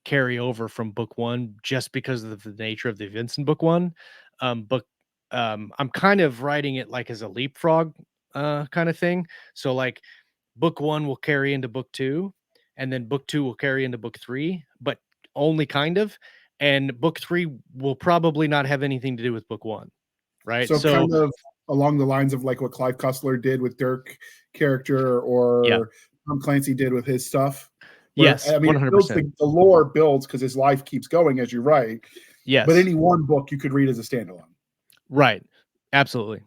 carry over from book 1 just because of the nature of the events in book 1. But I'm kind of writing it like as a leapfrog kind of thing. So like book 1 will carry into book 2, and then book 2 will carry into book 3, but only kind of. And book 3 will probably not have anything to do with book 1, right? So kind of along the lines of like what Clive Cussler did with Dirk character, or Tom Clancy did with his stuff. Yes, I mean, 100%. The lore builds because his life keeps going as you write. Yes, but any one book you could read as a standalone. Right, absolutely.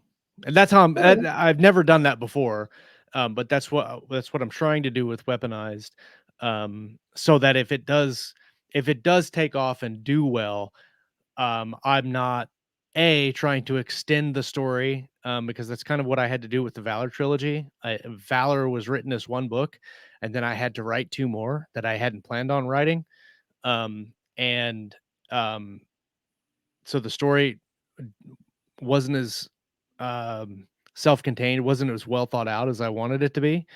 And that's how I've never done that before, but that's what I'm trying to do with Weaponized, so that if it does take off and do well, I'm not trying to extend the story, because that's kind of what I had to do with the Valor trilogy. Valor was written as one book, and then I had to write 2 more that I hadn't planned on writing. And so the story wasn't as self-contained, wasn't as well thought out as I wanted it to be.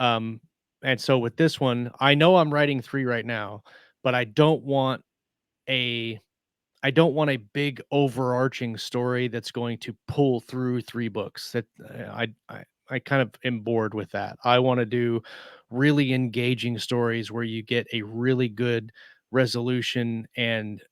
Um, and so with this one, I know I'm writing 3 right now, but a I don't want a big overarching story that's going to pull through 3 books. That I kind of am bored with that. I want to do really engaging stories where you get a really good resolution and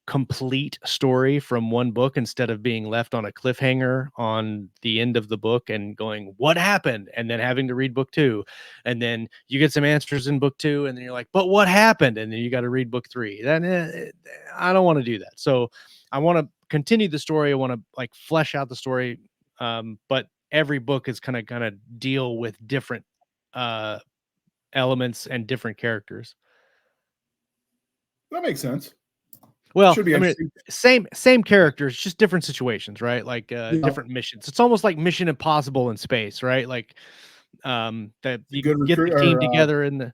complete story from one book instead of being left on a cliffhanger on the end of the book and going, what happened? And then having to read book 2. And then you get some answers in book 2, and then you're like, but what happened? And then you got to read book 3. Then I don't want to do that. So I want to continue the story. I want to like flesh out the story. But every book is kind of deal with different uh elements and different characters. That makes sense. Well, should be, I mean, same characters, just different situations, right? Like different missions. It's almost like Mission Impossible in space, right? Like that you get the team together in the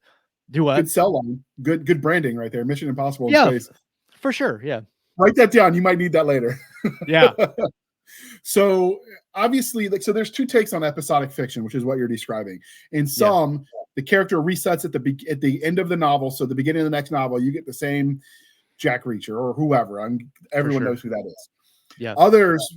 do what? Good sell line. Good branding right there. Mission Impossible in space. For sure. Yeah. Write that down. You might need that later. Yeah. So obviously, like, so there's 2 takes on episodic fiction, which is what you're describing. In some, the character resets at the end of the novel. So the beginning of the next novel, you get the same Jack Reacher or whoever. Everyone knows who that is. Yeah. Others,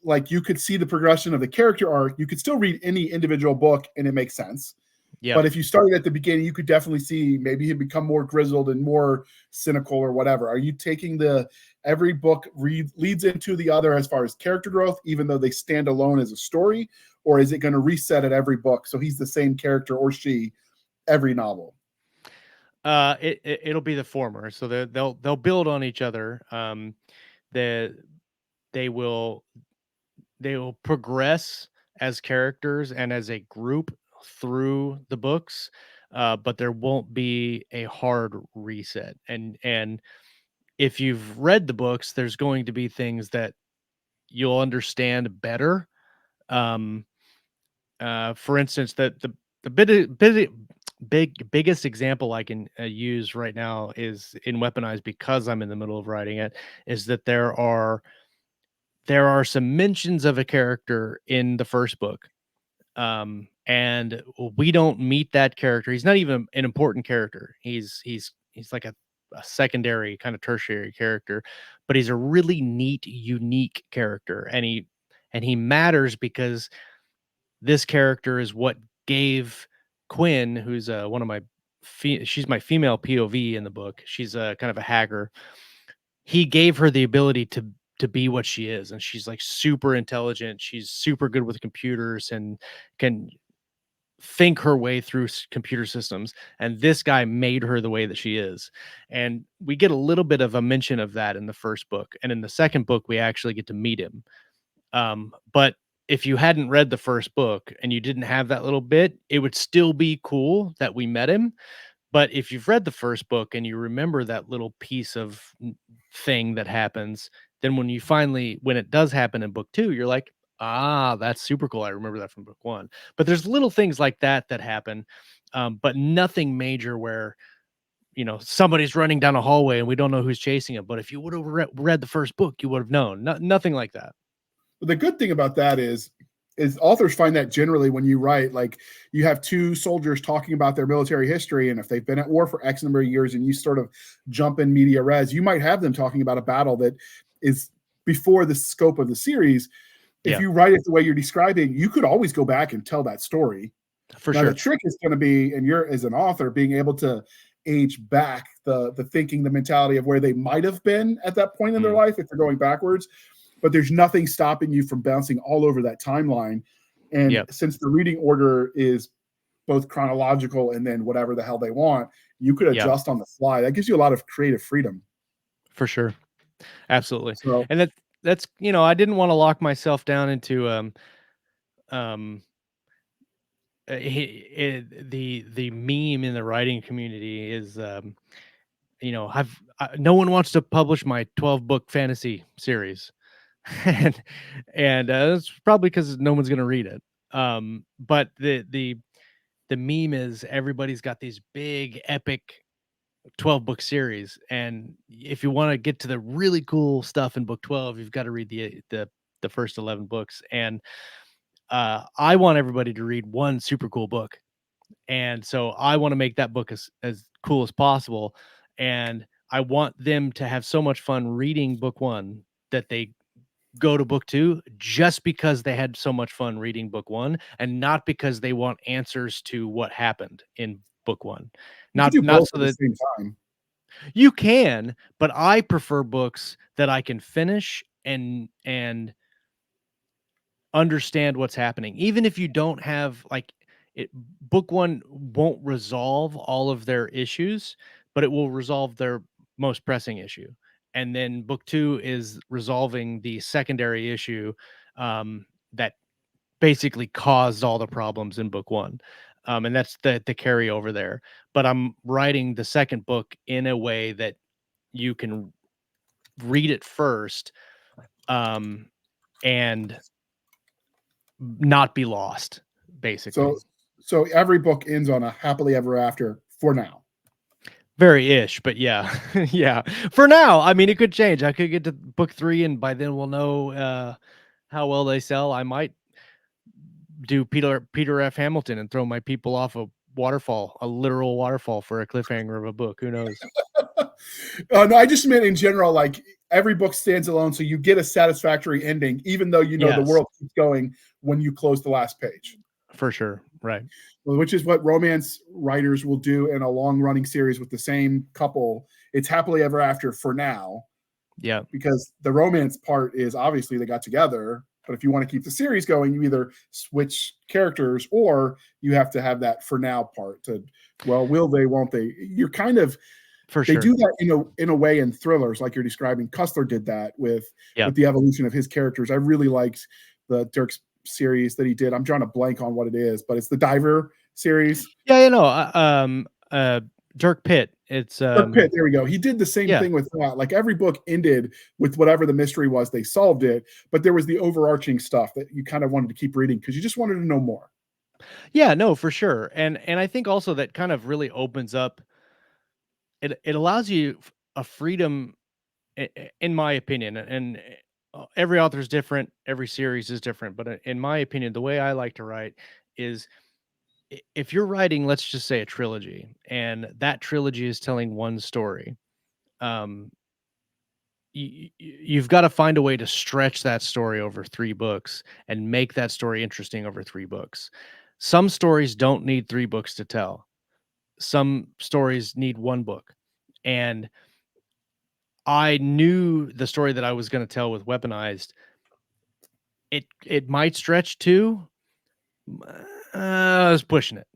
like, you could see the progression of the character arc. You could still read any individual book and it makes sense. Yeah. But if you started at the beginning, you could definitely see maybe he'd become more grizzled and more cynical or whatever. Are you taking every book leads into the other as far as character growth, even though they stand alone as a story, or is it going to reset at every book so he's the same character or she every novel? It'll be the former. So they'll build on each other. They will progress as characters and as a group through the books, but there won't be a hard reset. And if you've read the books, there's going to be things that you'll understand better. For instance, the biggest example I can use right now is in Weaponized, because I'm in the middle of writing it, is that there are some mentions of a character in the first book. And we don't meet that character. He's not even an important character. He's like a secondary kind of tertiary character, but he's a really neat, unique character. And he matters because this character is what gave Quinn, who's one of my she's my female POV in the book. She's kind of a hacker. He gave her the ability to be what she is, and she's like super intelligent. She's super good with computers and can think her way through computer systems, and this guy made her the way that she is. And we get a little bit of a mention of that in the first book, and in the second book we actually get to meet him. But if you hadn't read the first book and you didn't have that little bit, it would still be cool that we met him. But if you've read the first book and you remember that little piece of thing that happens, then when it does happen in book 2, you're like, that's super cool. I remember that from book 1. But there's little things like that happen, but nothing major where, somebody's running down a hallway and we don't know who's chasing him. But if you would have read the first book, you would have known. Nothing like that. The good thing about that is authors find that generally when you write, like, you have 2 soldiers talking about their military history, and if they've been at war for X number of years and you sort of jump in media res, you might have them talking about a battle that is before the scope of the series. If you write it the way you're describing, you could always go back and tell that story. For sure. The trick is going to be, and you're, as an author, being able to age back the thinking, the mentality of where they might have been at that point in their life if they're going backwards. But there's nothing stopping you from bouncing all over that timeline. And since the reading order is both chronological and then whatever the hell they want, you could adjust on the fly. That gives you a lot of creative freedom. For sure. Absolutely. So, and that's, I didn't want to lock myself down into, the meme in the writing community is, no one wants to publish my 12-book fantasy series. and that's probably because no one's going to read it. But the meme is everybody's got these big epic 12-book series, and if you want to get to the really cool stuff in book 12, you've got to read the first 11 books. And I want everybody to read one super cool book, and so I want to make that book as cool as possible, and I want them to have so much fun reading book 1 that they go to book 2 just because they had so much fun reading book 1, and not because they want answers to what happened in book 1. Not so that at the same time. You can, but I prefer books that I can finish and understand what's happening. Even if you don't have book 1 won't resolve all of their issues, but it will resolve their most pressing issue. And then book 2 is resolving the secondary issue that basically caused all the problems in book 1. And that's the carryover there. But I'm writing the second book in a way that you can read it first and not be lost, basically. So every book ends on a happily ever after for now. Very ish, but yeah. Yeah. For now, I mean, it could change. I could get to book 3 and by then we'll know how well they sell. I might do Peter F. Hamilton and throw my people off a waterfall, a literal waterfall, for a cliffhanger of a book. Who knows? No, I just meant in general, like every book stands alone, so you get a satisfactory ending, even though the world keeps going when you close the last page. For sure, right. Which is what romance writers will do in a long-running series with the same couple. It's happily ever after for now. Yeah. Because the romance part is obviously they got together, but if you want to keep the series going, you either switch characters or you have to have that for now part to, well, will they, won't they? You're kind of, they do that in a way in thrillers, like you're describing. Cussler did that with the evolution of his characters. I really liked the Dirk's series that he did. I'm drawing a blank on what it is, but it's the Diver series. Yeah, Dirk Pitt. It's Dirk Pitt. There we go. He did the same thing with that. Like every book ended with whatever the mystery was. They solved it, but there was the overarching stuff that you kind of wanted to keep reading because you just wanted to know more. Yeah, no, for sure. And I think also that kind of really opens up. It allows you a freedom, in my opinion, and every author is different, every series is different. But in my opinion, the way I like to write is, if you're writing, let's just say, a trilogy, and that trilogy is telling one story, you've got to find a way to stretch that story over 3 books and make that story interesting over 3 books. Some stories don't need 3 books to tell. Some stories need 1 book. And I knew the story that I was going to tell with Weaponized, it might stretch 2. I was pushing it.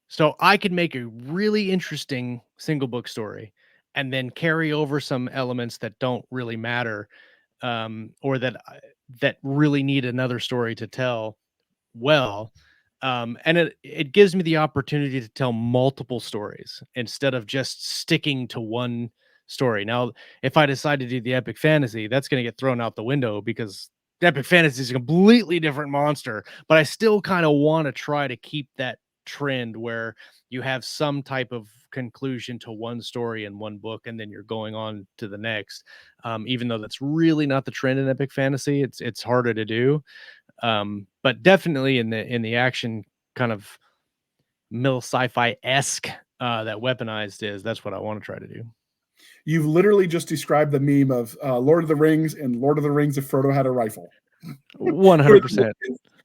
So I could make a really interesting single book story and then carry over some elements that don't really matter, or that really need another story to tell well. And it gives me the opportunity to tell multiple stories instead of just sticking to one story. Now, if I decide to do the epic fantasy, that's going to get thrown out the window because epic fantasy is a completely different monster, but I still kind of want to try to keep that trend where you have some type of conclusion to one story in one book and then you're going on to the next. Even though that's really not the trend in epic fantasy, it's harder to do. But definitely in the action kind of middle sci-fi-esque that Weaponized is, that's what I want to try to do. You've literally just described the meme of Lord of the Rings and Lord of the Rings if Frodo had a rifle. 100%.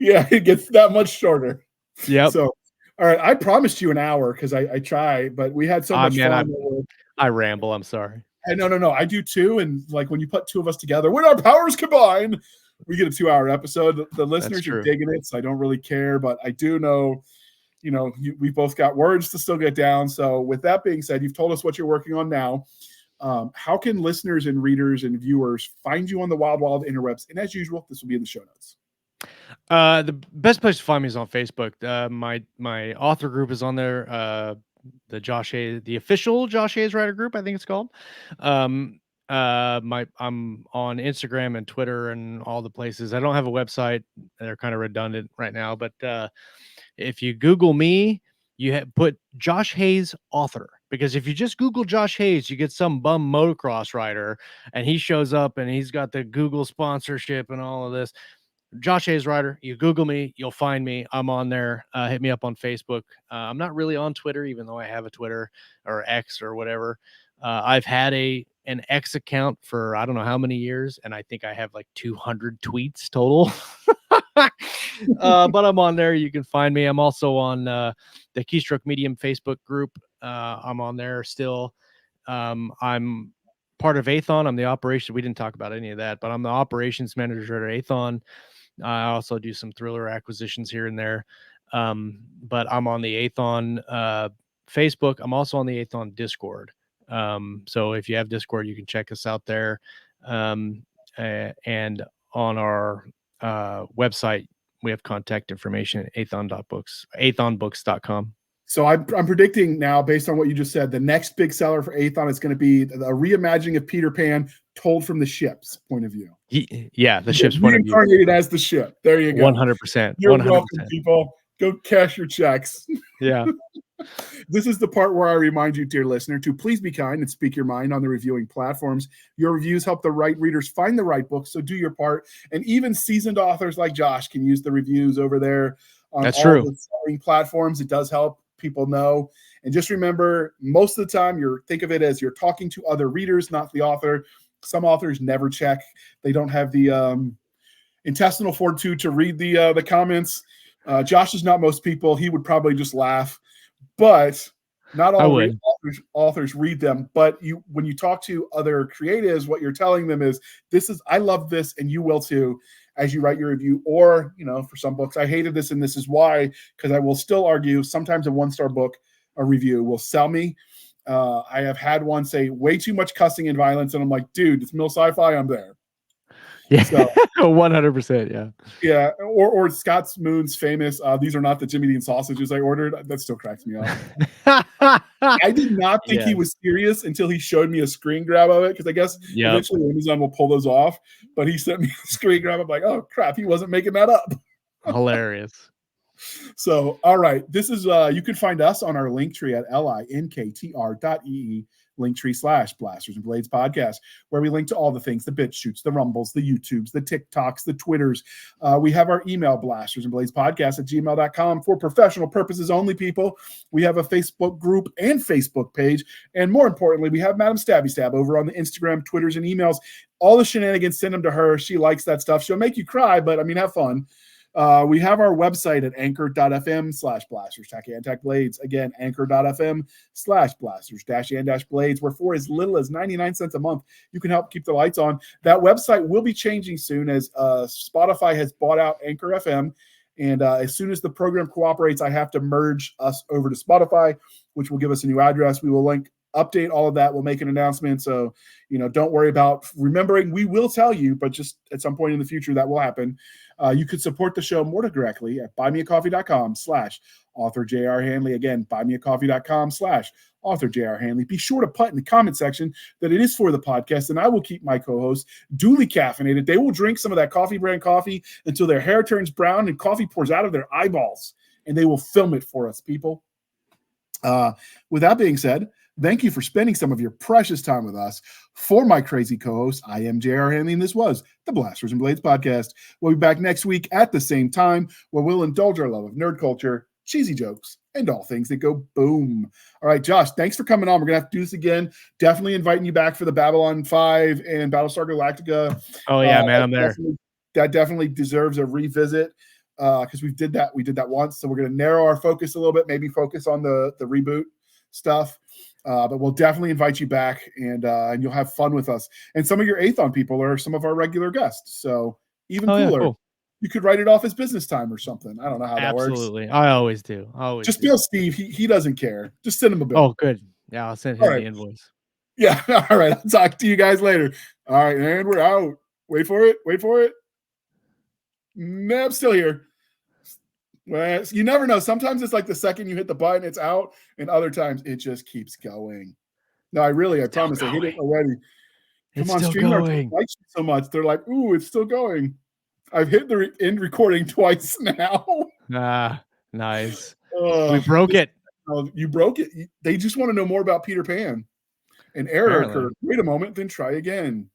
Yeah, it gets that much shorter. Yeah. So, all right, I promised you an hour because I try, but we had so much fun. I ramble. I'm sorry. No. I do too. And like when you put 2 of us together, when our powers combine, we get a 2-hour episode. The listeners are digging it, so I don't really care. But I do know, we both got words to still get down. So with that being said, you've told us what you're working on now. How can listeners and readers and viewers find you on the wild interwebs? And as usual, this will be in the show notes. The best place to find me is on Facebook. My author group is on there. Josh Hayes, the official Josh Hayes Writer Group, I think it's called. I'm on Instagram and Twitter and all the places. I don't have a website. They're kind of redundant right now, but if you Google me, you put Josh Hayes author, because if you just Google Josh Hayes, you get some bum motocross rider and he shows up and he's got the Google sponsorship and all of this. Josh Hayes Writer, you Google me, you'll find me. I'm on there. Hit me up on Facebook. I'm not really on Twitter, even though I have a Twitter or X or whatever. I've had an X account for I don't know how many years, and I think I have like 200 tweets total. But I'm on there. You can find me. I'm also on the Keystroke Medium Facebook group. I'm on there still. I'm part of Athon. I'm the operation. We didn't talk about any of that, but I'm the operations manager at Athon. I also do some thriller acquisitions here and there. But I'm on the Athon Facebook. I'm also on the Athon Discord. So if you have Discord, you can check us out there. And on our website, we have contact information at athonbooks.com. So I'm predicting now, based on what you just said, the next big seller for Athon is going to be a reimagining of Peter Pan told from the ship's point of view. The ship's point of view. Reincarnated as the ship. There you go. 100%. You're 100%. welcome, people. Go cash your checks. Yeah. This is the part where I remind you, dear listener, to please be kind and speak your mind on the reviewing platforms. Your reviews help the right readers find the right books, so do your part. And even seasoned authors like Josh can use the reviews over there on That's all true. the selling platforms. It does help people know. And just remember, most of the time, think of it as you're talking to other readers, not the author. Some authors never check. They don't have the intestinal fortitude to read the comments. Josh is not most people. He would probably just laugh. But not all authors read them. But when you talk to other creatives, what you're telling them is, I love this, and you will too, as you write your review. Or, for some books, I hated this, and this is why, because I will still argue sometimes a 1-star book, a review will sell me. I have had one say way too much cussing and violence, and I'm like, dude, it's Mill Sci-Fi, I'm there. Yeah, so, 100%. Yeah. Yeah. Or Scott Moon's famous, these are not the Jimmy Dean sausages I ordered. That still cracks me up. I did not think he was serious until he showed me a screen grab of it, because I guess eventually Amazon will pull those off. But he sent me a screen grab. I'm like, oh, crap. He wasn't making that up. Hilarious. So, all right. This is, you can find us on our link tree at linktr.ee. Linktree/Blasters and Blades podcast, where we link to all the things, the BitChutes, the Rumbles, the YouTubes, the TikToks, the Twitters. We have our email, blastersandbladespodcast@gmail.com, for professional purposes only, people. We have a Facebook group and Facebook page. And more importantly, we have Madam Stabby Stab over on the Instagram, Twitters, and emails. All the shenanigans, send them to her. She likes that stuff. She'll make you cry, but have fun. We have our website at anchor.fm/blasters-blades. Again, anchor.fm/blasters-blades, where for as little as 99 cents a month, you can help keep the lights on. That website will be changing soon, as Spotify has bought out Anchor FM. And as soon as the program cooperates, I have to merge us over to Spotify, which will give us a new address. We will update all of that. We'll make an announcement. So, don't worry about remembering. We will tell you, but just at some point in the future, that will happen. You could support the show more directly at buymeacoffee.com/author J.R. Handley. Again, buymeacoffee.com/author J.R. Handley. Be sure to put in the comment section that it is for the podcast, and I will keep my co-hosts duly caffeinated. They will drink some of that coffee brand coffee until their hair turns brown and coffee pours out of their eyeballs, and they will film it for us, people. With that being said, thank you for spending some of your precious time with us. For my crazy co-host, I am J.R. Handley, and this was the Blasters and Blades podcast. We'll be back next week at the same time, where we'll indulge our love of nerd culture, cheesy jokes, and all things that go boom. All right, Josh, thanks for coming on. We're going to have to do this again. Definitely inviting you back for the Babylon 5 and Battlestar Galactica. Oh, yeah, man, I'm there. That definitely deserves a revisit, because we did that once. So we're going to narrow our focus a little bit, maybe focus on the reboot stuff. But we'll definitely invite you back, and you'll have fun with us. And some of your Athon people are some of our regular guests, so even cooler. Yeah, cool. You could write it off as business time or something. I don't know how that works. Absolutely, I always do. Just bill Steve. He doesn't care. Just send him a bill. Oh, good. Yeah, I'll send him the invoice. Yeah. All right. I'll talk to you guys later. All right, and we're out. Wait for it. No, I'm still here. Well, you never know. Sometimes it's like the second you hit the button, it's out, and other times it just keeps going. No, I promise. I hit it already. Come on, StreamYard likes you so much. They're like, ooh, it's still going. I've hit the end recording twice now. Nice. We broke it. You broke it. They just want to know more about Peter Pan. And Eric, wait a moment, then try again.